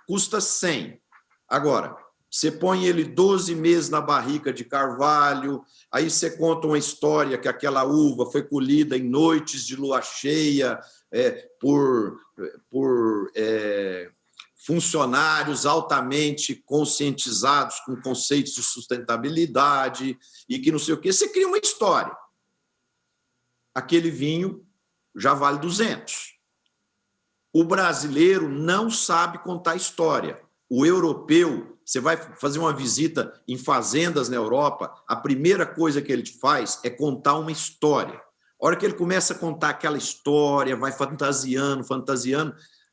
custa 100. Agora, você põe ele 12 meses na barrica de carvalho, aí você conta uma história que aquela uva foi colhida em noites de lua cheia por funcionários altamente conscientizados com conceitos de sustentabilidade e que não sei o quê. Você cria uma história. Aquele vinho já vale 200. O brasileiro não sabe contar história. O europeu, você vai fazer uma visita em fazendas na Europa, a primeira coisa que ele faz é contar uma história. A hora que ele começa a contar aquela história, vai fantasiando,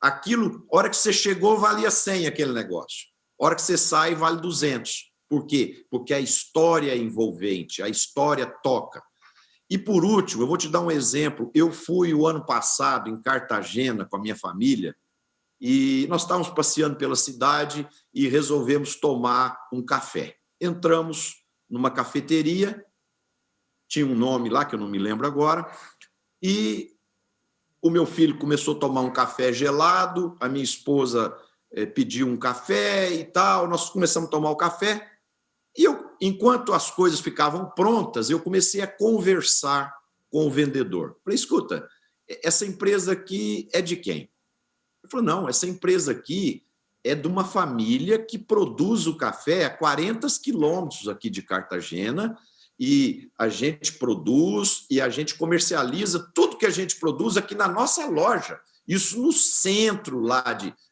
aquilo, a hora que você chegou, valia 100 aquele negócio. A hora que você sai, vale 200. Por quê? Porque a história é envolvente, a história toca. E, por último, eu vou te dar um exemplo. Eu fui o ano passado em Cartagena com a minha família e nós estávamos passeando pela cidade e resolvemos tomar um café. Entramos numa cafeteria, tinha um nome lá que eu não me lembro agora, e o meu filho começou a tomar um café gelado, a minha esposa pediu um café e tal, nós começamos a tomar o café, e eu, enquanto as coisas ficavam prontas, eu comecei a conversar com o vendedor. Falei, escuta, essa empresa aqui é de quem? Ele falou, não, essa empresa aqui é de uma família que produz o café a 40 quilômetros aqui de Cartagena, e a gente produz e a gente comercializa tudo que a gente produz aqui na nossa loja, isso no centro lá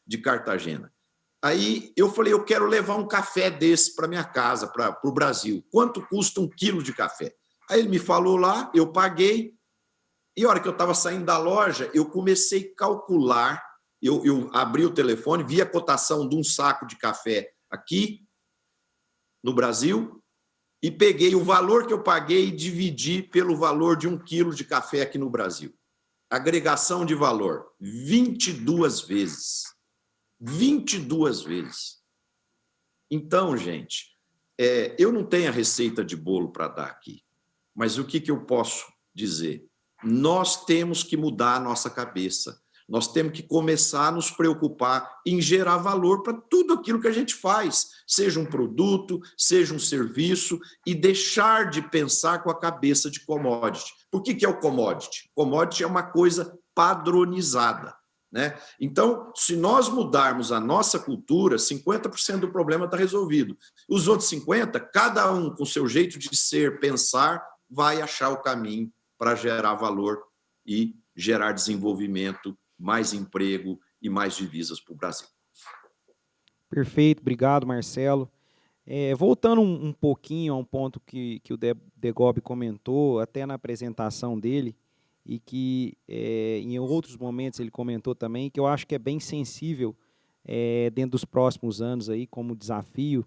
de Cartagena. Aí eu falei, eu quero levar um café desse para minha casa, para o Brasil. Quanto custa 1 quilo de café? Aí ele me falou lá, eu paguei, e a hora que eu estava saindo da loja, eu comecei a calcular, eu abri o telefone, vi a cotação de um saco de café aqui no Brasil, e peguei o valor que eu paguei e dividi pelo valor de 1 quilo de café aqui no Brasil. Agregação de valor, 22 vezes. 22 vezes. Então, gente, eu não tenho a receita de bolo para dar aqui, mas o que eu posso dizer? Nós temos que mudar a nossa cabeça. Nós temos que começar a nos preocupar em gerar valor para tudo aquilo que a gente faz, seja um produto, seja um serviço, e deixar de pensar com a cabeça de commodity. Por que é o commodity? Commodity é uma coisa padronizada, né? Então, se nós mudarmos a nossa cultura, 50% do problema está resolvido. Os outros 50%, cada um com seu jeito de ser, pensar, vai achar o caminho para gerar valor e gerar desenvolvimento, mais emprego e mais divisas para o Brasil. Perfeito, obrigado, Marcelo. Voltando um pouquinho a um ponto que o Degobi comentou, até na apresentação dele, e que em outros momentos ele comentou também, que eu acho que é bem sensível dentro dos próximos anos aí, como desafio,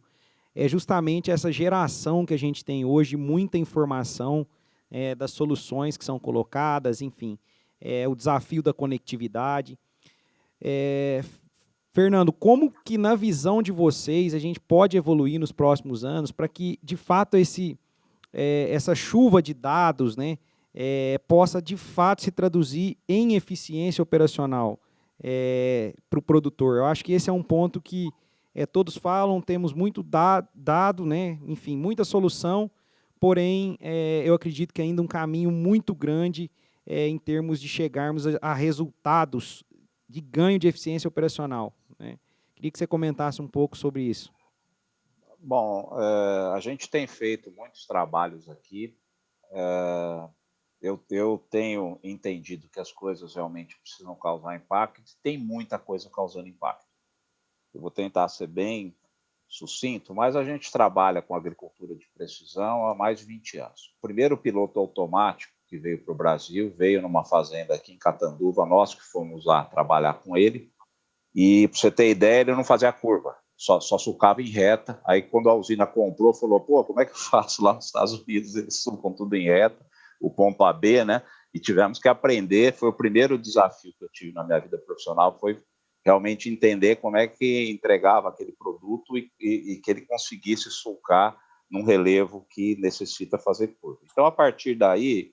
é justamente essa geração que a gente tem hoje, muita informação das soluções que são colocadas, enfim, o desafio da conectividade. Fernando, como que na visão de vocês a gente pode evoluir nos próximos anos para que, de fato, essa chuva de dados, né, possa, de fato, se traduzir em eficiência operacional para o produtor? Eu acho que esse é um ponto que todos falam, temos muito dado, né, enfim, muita solução, porém, eu acredito que ainda um caminho muito grande em termos de chegarmos a resultados de ganho de eficiência operacional, né? Queria que você comentasse um pouco sobre isso. Bom, a gente tem feito muitos trabalhos aqui. Eu tenho entendido que as coisas realmente precisam causar impacto. Tem muita coisa causando impacto. Eu vou tentar ser bem sucinto, mas a gente trabalha com agricultura de precisão há mais de 20 anos. O primeiro piloto automático que veio para o Brasil veio numa fazenda aqui em Catanduva, nós que fomos lá trabalhar com ele. E, para você ter ideia, ele não fazia curva, só sulcava em reta. Aí, quando a usina comprou, falou, pô, como é que eu faço lá nos Estados Unidos? Eles sulcam tudo em reta, o ponto A, B, né? E tivemos que aprender, foi o primeiro desafio que eu tive na minha vida profissional, foi realmente entender como é que entregava aquele produto e que ele conseguisse sulcar num relevo que necessita fazer curva. Então, a partir daí,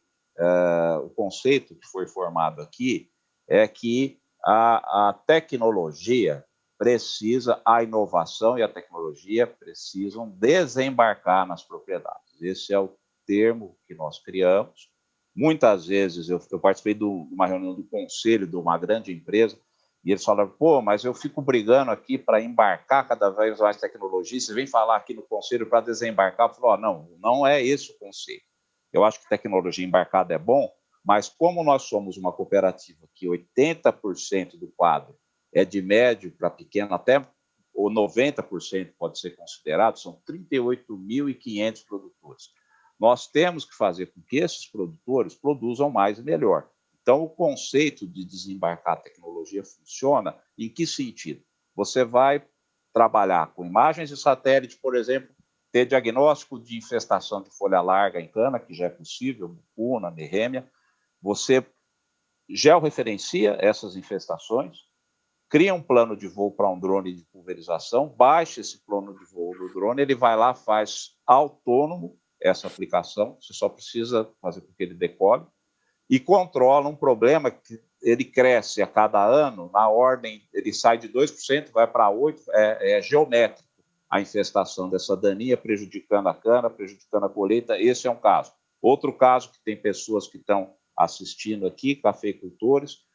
o conceito que foi formado aqui é que a tecnologia precisa, a inovação e a tecnologia precisam desembarcar nas propriedades. Esse é o termo que nós criamos. Muitas vezes eu participei de uma reunião do conselho de uma grande empresa e eles falaram, pô, mas eu fico brigando aqui para embarcar cada vez mais tecnologia, você vem falar aqui no conselho para desembarcar. Eu falo, não é esse o conceito. Eu acho que tecnologia embarcada é bom, mas como nós somos uma cooperativa que 80% do quadro é de médio para pequeno, até ou 90% pode ser considerado, são 38.500 produtores. Nós temos que fazer com que esses produtores produzam mais e melhor. Então, o conceito de desembarcar a tecnologia funciona em que sentido? Você vai trabalhar com imagens de satélite, por exemplo, ter diagnóstico de infestação de folha larga em cana, que já é possível, mucuna, merrêmia. Você georreferencia essas infestações, cria um plano de voo para um drone de pulverização, baixa esse plano de voo do drone, ele vai lá, faz autônomo essa aplicação, você só precisa fazer com que ele decole, e controla um problema que ele cresce a cada ano, na ordem, ele sai de 2%, vai para 8%, é geométrico a infestação dessa daninha, prejudicando a cana, prejudicando a colheita. Esse é um caso. Outro caso que tem pessoas que estão assistindo aqui, cafeicultores,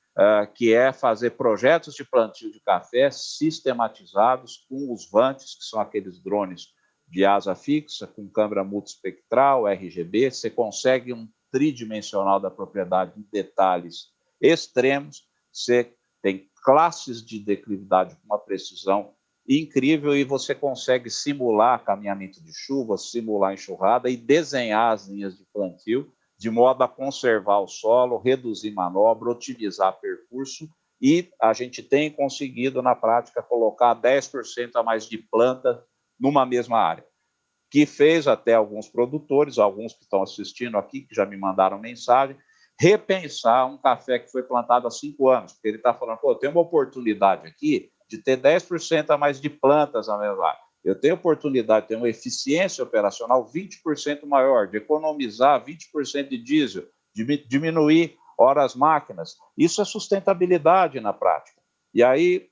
que é fazer projetos de plantio de café sistematizados com os vantes, que são aqueles drones de asa fixa, com câmera multispectral, RGB. Você consegue um tridimensional da propriedade em detalhes extremos, você tem classes de declividade com uma precisão incrível e você consegue simular caminhamento de chuva, simular enxurrada e desenhar as linhas de plantio de modo a conservar o solo, reduzir manobra, otimizar percurso, e a gente tem conseguido, na prática, colocar 10% a mais de planta numa mesma área, que fez até alguns produtores, alguns que estão assistindo aqui, que já me mandaram mensagem, repensar um café que foi plantado há 5 anos, porque ele está falando, pô, tem uma oportunidade aqui de ter 10% a mais de plantas na mesma área. Eu tenho oportunidade de ter uma eficiência operacional 20% maior, de economizar 20% de diesel, de diminuir horas máquinas. Isso é sustentabilidade na prática. E aí,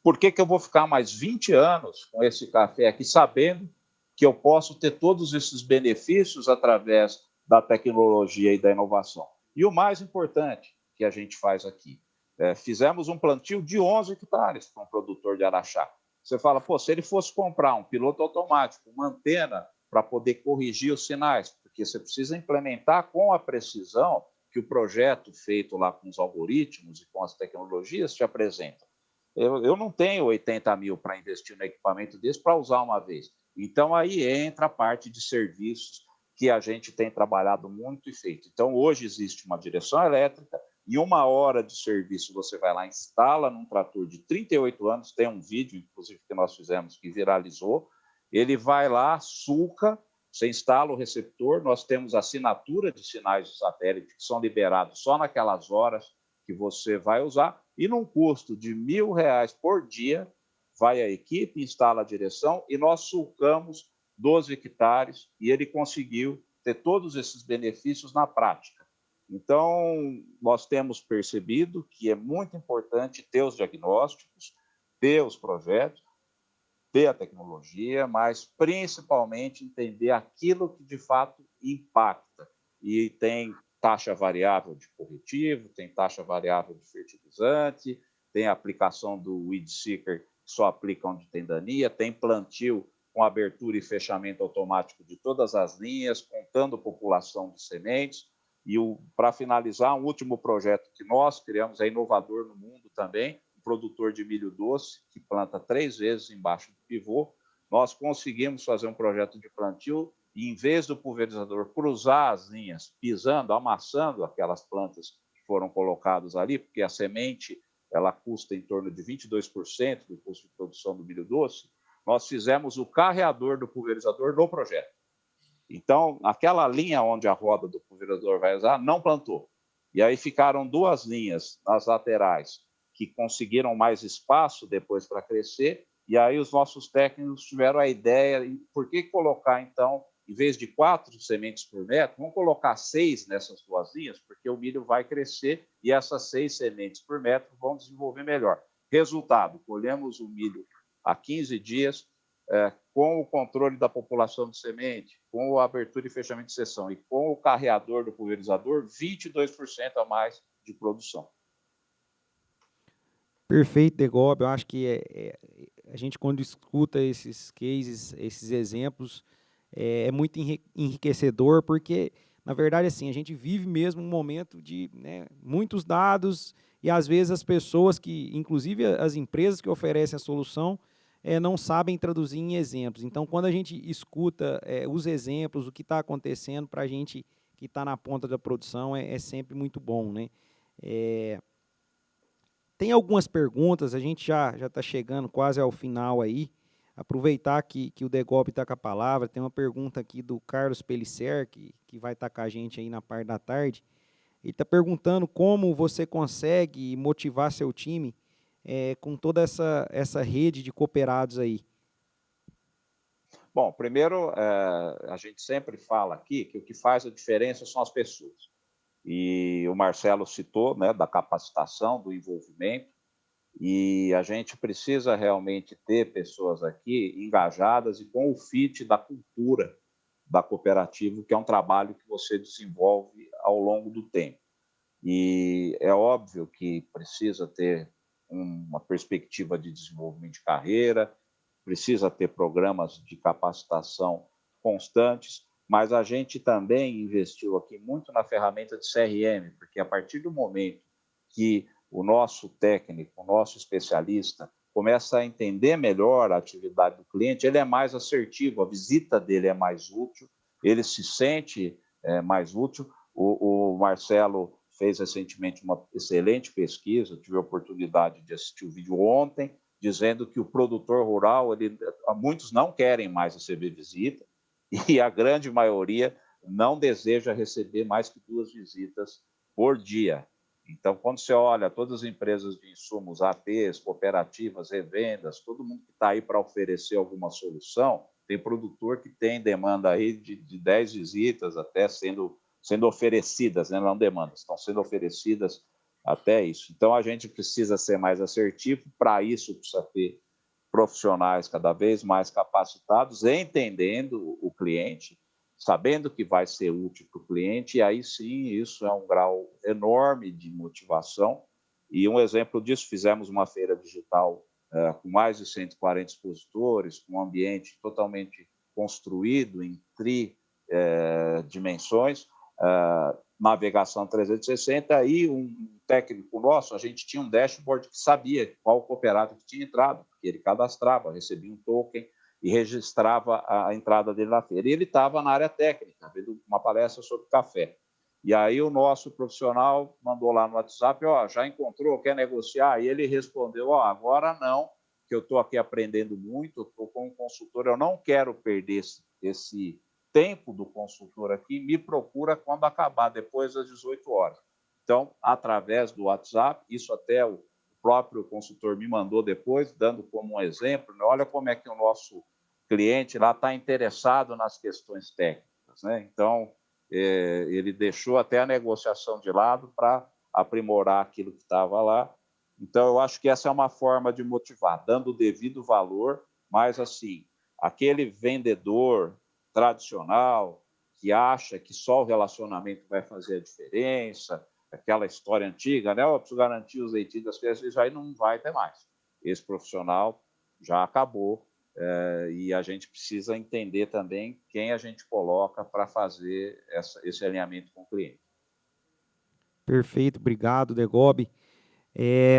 por que eu vou ficar mais 20 anos com esse café aqui, sabendo que eu posso ter todos esses benefícios através da tecnologia e da inovação? E o mais importante que a gente faz aqui, fizemos um plantio de 11 hectares para um produtor de araxá. Você fala, pô, se ele fosse comprar um piloto automático, uma antena para poder corrigir os sinais, porque você precisa implementar com a precisão que o projeto feito lá com os algoritmos e com as tecnologias te apresenta. Eu não tenho 80 mil para investir no equipamento desse para usar uma vez. Então, aí entra a parte de serviços que a gente tem trabalhado muito e feito. Então, hoje existe uma direção elétrica, e 1 hora de serviço você vai lá, instala num trator de 38 anos, tem um vídeo, inclusive, que nós fizemos, que viralizou, ele vai lá, sulca, você instala o receptor, nós temos assinatura de sinais de satélite que são liberados só naquelas horas que você vai usar, e num custo de R$1.000 por dia, vai a equipe, instala a direção, e nós sulcamos 12 hectares, e ele conseguiu ter todos esses benefícios na prática. Então, nós temos percebido que é muito importante ter os diagnósticos, ter os projetos, ter a tecnologia, mas principalmente entender aquilo que de fato impacta. E tem taxa variável de corretivo, tem taxa variável de fertilizante, tem a aplicação do weed seeker que só aplica onde tem dania, tem plantio com abertura e fechamento automático de todas as linhas, contando população de sementes. E, para finalizar, um último projeto que nós criamos, é inovador no mundo também, um produtor de milho doce, que planta 3 vezes embaixo do pivô. Nós conseguimos fazer um projeto de plantio e, em vez do pulverizador cruzar as linhas, pisando, amassando aquelas plantas que foram colocadas ali, porque a semente ela custa em torno de 22% do custo de produção do milho doce, nós fizemos o carreador do pulverizador no projeto. Então, aquela linha onde a roda do pulverizador vai usar, não plantou. E aí ficaram 2 linhas nas laterais que conseguiram mais espaço depois para crescer, e aí os nossos técnicos tiveram a ideia, por que colocar, então, em vez de 4 sementes por metro, vamos colocar 6 nessas 2 linhas, porque o milho vai crescer e essas 6 sementes por metro vão desenvolver melhor. Resultado, colhemos o milho há 15 dias, com o controle da população de semente, com a abertura e fechamento de seção e com o carreador do pulverizador, 22% a mais de produção. Perfeito, Degob. Eu acho que a gente, quando escuta esses cases, esses exemplos, é muito enriquecedor, porque, na verdade, assim, a gente vive mesmo um momento de, né, muitos dados e, às vezes, as pessoas que, inclusive as empresas que oferecem a solução, não sabem traduzir em exemplos. Então, quando a gente escuta os exemplos, o que está acontecendo, para a gente que está na ponta da produção, é sempre muito bom, né? Tem algumas perguntas, a gente já está chegando quase ao final aí. Aproveitar que o Degob está com a palavra, tem uma pergunta aqui do Carlos Pellicer, que vai estar com a gente aí na parte da tarde. Ele está perguntando como você consegue motivar seu time com toda essa rede de cooperados aí. Bom, primeiro, a gente sempre fala aqui que o que faz a diferença são as pessoas. E o Marcelo citou, né, da capacitação, do envolvimento, e a gente precisa realmente ter pessoas aqui engajadas e com o fit da cultura da cooperativa, que é um trabalho que você desenvolve ao longo do tempo. E é óbvio que precisa ter uma perspectiva de desenvolvimento de carreira, precisa ter programas de capacitação constantes, mas a gente também investiu aqui muito na ferramenta de CRM, porque a partir do momento que o nosso técnico, o nosso especialista, começa a entender melhor a atividade do cliente, ele é mais assertivo, a visita dele é mais útil, ele se sente mais útil. O Marcelo fez recentemente uma excelente pesquisa, eu tive a oportunidade de assistir o vídeo ontem, dizendo que o produtor rural, muitos não querem mais receber visita, e a grande maioria não deseja receber mais que 2 visitas por dia. Então, quando você olha todas as empresas de insumos, APs, cooperativas, revendas, todo mundo que está aí para oferecer alguma solução, tem produtor que tem demanda aí de 10 visitas até sendo oferecidas, né? Não demandas, estão sendo oferecidas até isso. Então, a gente precisa ser mais assertivo, para isso precisa ter profissionais cada vez mais capacitados, entendendo o cliente, sabendo que vai ser útil para o cliente, e aí sim, isso é um grau enorme de motivação. E um exemplo disso, fizemos uma feira digital com mais de 140 expositores, com um ambiente totalmente construído em tridimensões, navegação 360, e um técnico nosso, a gente tinha um dashboard que sabia qual cooperado que tinha entrado, porque ele cadastrava, recebia um token e registrava a entrada dele na feira. E ele estava na área técnica, vendo uma palestra sobre café. E aí o nosso profissional mandou lá no WhatsApp, já encontrou, quer negociar? E ele respondeu, agora não, que eu estou aqui aprendendo muito, estou com um consultor, eu não quero perder esse tempo do consultor aqui, me procura quando acabar, depois das 18 horas. Então, através do WhatsApp, isso até o próprio consultor me mandou depois, dando como um exemplo, né? Olha como é que o nosso cliente lá está interessado nas questões técnicas, né? Então, ele deixou até a negociação de lado para aprimorar aquilo que estava lá. Então, eu acho que essa é uma forma de motivar, dando o devido valor, mas, assim, aquele vendedor tradicional que acha que só o relacionamento vai fazer a diferença, aquela história antiga, né? Eu preciso garantir os leitinhos das crianças, isso aí não vai ter mais. Esse profissional já acabou, e a gente precisa entender também quem a gente coloca para fazer esse alinhamento com o cliente. Perfeito, obrigado, Degobi.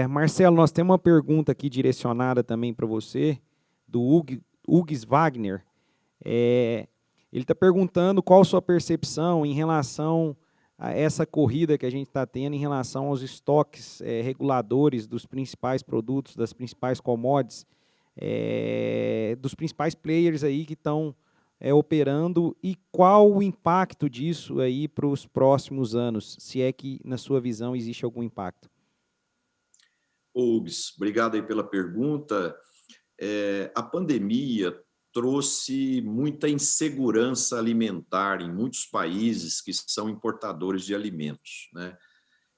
Marcelo, nós temos uma pergunta aqui direcionada também para você, do Hugues Wagner. Ele está perguntando qual a sua percepção em relação a essa corrida que a gente está tendo em relação aos estoques reguladores dos principais produtos, das principais commodities, dos principais players aí que estão operando, e qual o impacto disso aí para os próximos anos, se é que, na sua visão, existe algum impacto? Hugues, obrigado aí pela pergunta. A pandemia trouxe muita insegurança alimentar em muitos países que são importadores de alimentos, né?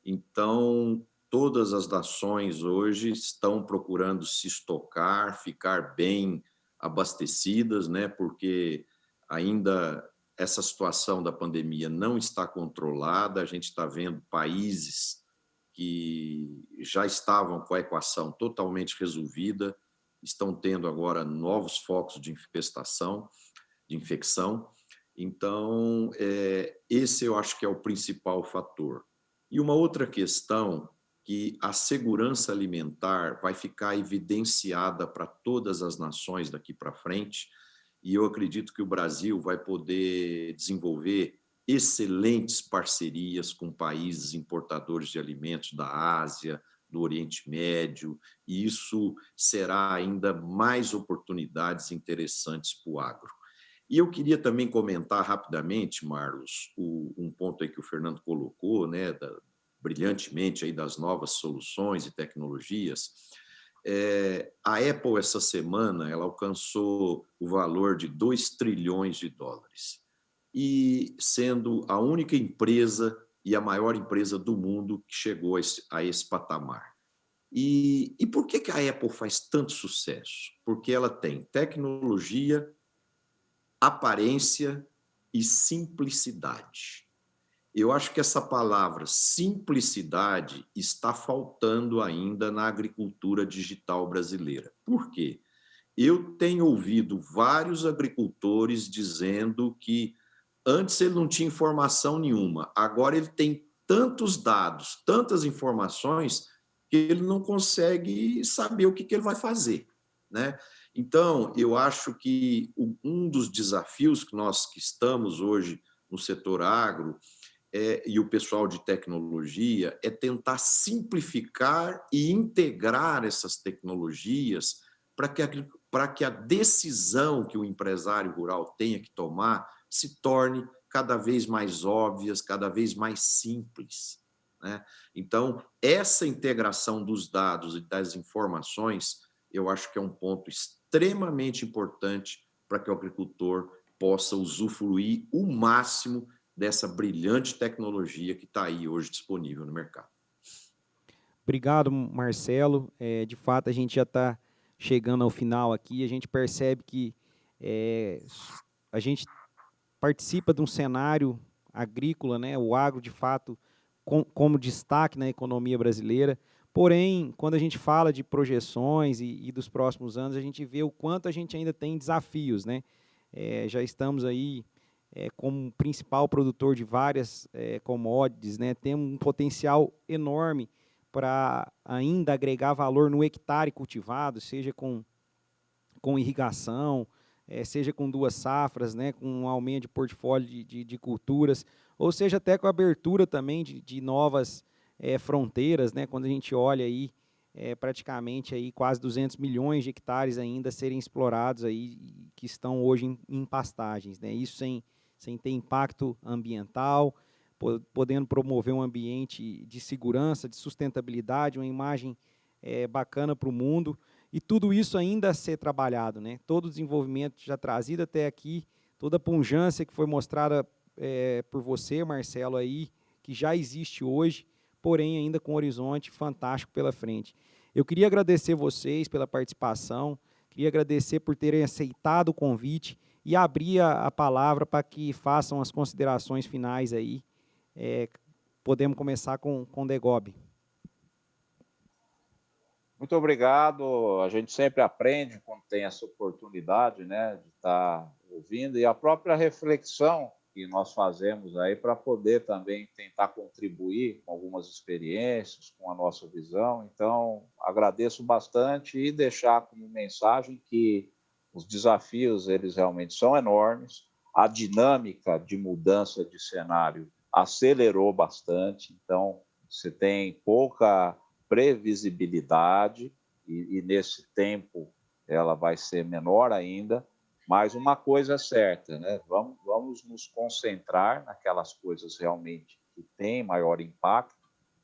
Então, todas as nações hoje estão procurando se estocar, ficar bem abastecidas, né? Porque ainda essa situação da pandemia não está controlada, a gente está vendo países que já estavam com a equação totalmente resolvida, estão tendo agora novos focos de infecção. Então, esse eu acho que é o principal fator. E uma outra questão, que a segurança alimentar vai ficar evidenciada para todas as nações daqui para frente, e eu acredito que o Brasil vai poder desenvolver excelentes parcerias com países importadores de alimentos da Ásia, do Oriente Médio, e isso será ainda mais oportunidades interessantes para o agro. E eu queria também comentar rapidamente, Marlos, um ponto aí que o Fernando colocou, né, brilhantemente aí das novas soluções e tecnologias. A Apple, essa semana, ela alcançou o valor de 2 trilhões de dólares, e sendo a única empresa e a maior empresa do mundo que chegou a esse patamar. E por que a Apple faz tanto sucesso? Porque ela tem tecnologia, aparência e simplicidade. Eu acho que essa palavra simplicidade está faltando ainda na agricultura digital brasileira. Por quê? Eu tenho ouvido vários agricultores dizendo que antes ele não tinha informação nenhuma, agora ele tem tantos dados, tantas informações, que ele não consegue saber o que ele vai fazer, né? Então, eu acho que um dos desafios que nós que estamos hoje no setor agro e o pessoal de tecnologia é tentar simplificar e integrar essas tecnologias para que a decisão que o empresário rural tenha que tomar se torne cada vez mais óbvias, cada vez mais simples, né? Então, essa integração dos dados e das informações, eu acho que é um ponto extremamente importante para que o agricultor possa usufruir o máximo dessa brilhante tecnologia que está aí hoje disponível no mercado. Obrigado, Marcelo. De fato, a gente já está chegando ao final aqui. A gente percebe que a gente participa de um cenário agrícola, né? O agro, de fato, como destaque na economia brasileira. Porém, quando a gente fala de projeções e dos próximos anos, a gente vê o quanto a gente ainda tem desafios, né? Já estamos aí como principal produtor de várias commodities, né? Temos um potencial enorme para ainda agregar valor no hectare cultivado, seja com irrigação, seja com 2 safras, né, com um aumento de portfólio de culturas, ou seja até com a abertura também de novas fronteiras, né, quando a gente olha aí praticamente aí quase 200 milhões de hectares ainda a serem explorados aí, que estão hoje em pastagens, né, isso sem ter impacto ambiental, podendo promover um ambiente de segurança, de sustentabilidade, uma imagem bacana para o mundo, e tudo isso ainda a ser trabalhado, né? Todo o desenvolvimento já trazido até aqui, toda a pujança que foi mostrada por você, Marcelo, aí, que já existe hoje, porém ainda com um horizonte fantástico pela frente. Eu queria agradecer vocês pela participação, queria agradecer por terem aceitado o convite e abrir a palavra para que façam as considerações finais aí. Podemos começar com o Degobi. Muito obrigado. A gente sempre aprende quando tem essa oportunidade, né, de estar ouvindo, e a própria reflexão que nós fazemos aí para poder também tentar contribuir com algumas experiências, com a nossa visão. Então, agradeço bastante e deixar como mensagem que os desafios, eles realmente são enormes. A dinâmica de mudança de cenário acelerou bastante, então você tem pouca previsibilidade e nesse tempo ela vai ser menor ainda, mas uma coisa é certa, né? Vamos nos concentrar naquelas coisas realmente que têm maior impacto,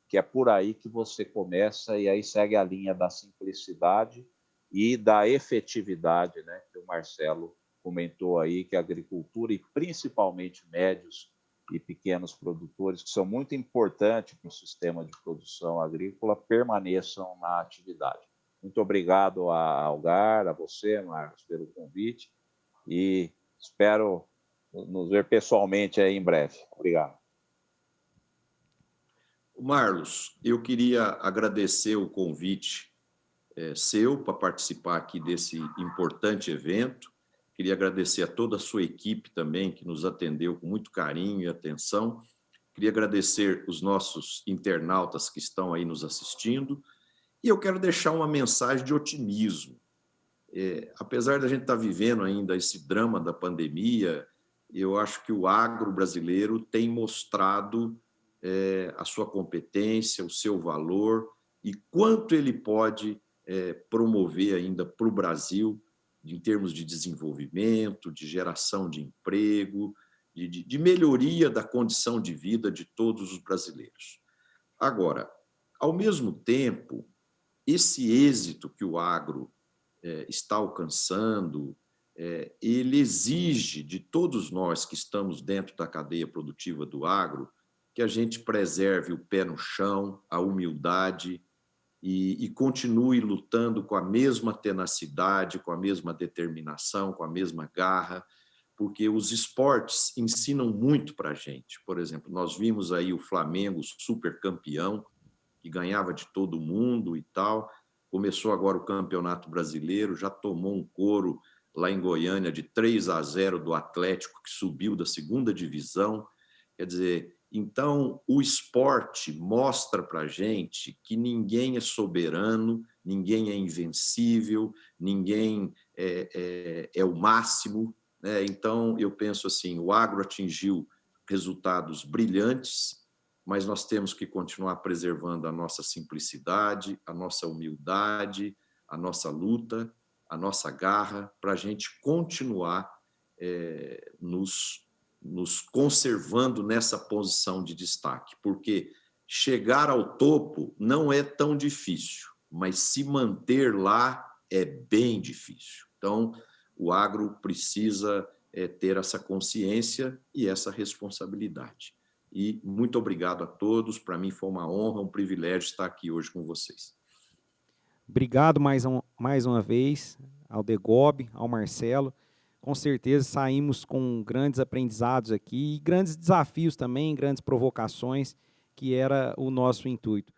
que é por aí que você começa e aí segue a linha da simplicidade e da efetividade, né? Que o Marcelo comentou aí, que a agricultura e principalmente médios e pequenos produtores, que são muito importantes para o sistema de produção agrícola, permaneçam na atividade. Muito obrigado a Algar, a você, Marcos, pelo convite, e espero nos ver pessoalmente aí em breve. Obrigado. Marlos, eu queria agradecer o convite seu para participar aqui desse importante evento. Queria agradecer a toda a sua equipe também, que nos atendeu com muito carinho e atenção. Queria agradecer os nossos internautas que estão aí nos assistindo. E eu quero deixar uma mensagem de otimismo. Apesar da gente estar vivendo ainda esse drama da pandemia, eu acho que o agro brasileiro tem mostrado a sua competência, o seu valor e quanto ele pode promover ainda para o Brasil, em termos de desenvolvimento, de geração de emprego, de melhoria da condição de vida de todos os brasileiros. Agora, ao mesmo tempo, esse êxito que o agro está alcançando, ele exige de todos nós que estamos dentro da cadeia produtiva do agro que a gente preserve o pé no chão, a humildade e continue lutando com a mesma tenacidade, com a mesma determinação, com a mesma garra, porque os esportes ensinam muito para a gente. Por exemplo, nós vimos aí o Flamengo super campeão, que ganhava de todo mundo e tal. Começou agora o Campeonato Brasileiro, já tomou um couro lá em Goiânia de 3-0 do Atlético, que subiu da segunda divisão. Quer dizer, então o esporte mostra para a gente que ninguém é soberano, ninguém é invencível, ninguém é o máximo, né? Então eu penso assim, o agro atingiu resultados brilhantes, mas nós temos que continuar preservando a nossa simplicidade, a nossa humildade, a nossa luta, a nossa garra, para a gente continuar nos conservando nessa posição de destaque, porque chegar ao topo não é tão difícil, mas se manter lá é bem difícil. Então, o agro precisa ter essa consciência e essa responsabilidade. E muito obrigado a todos. Para mim foi uma honra, um privilégio estar aqui hoje com vocês. Obrigado mais uma vez ao Degob, ao Marcelo. Com certeza saímos com grandes aprendizados aqui e grandes desafios também, grandes provocações, que era o nosso intuito.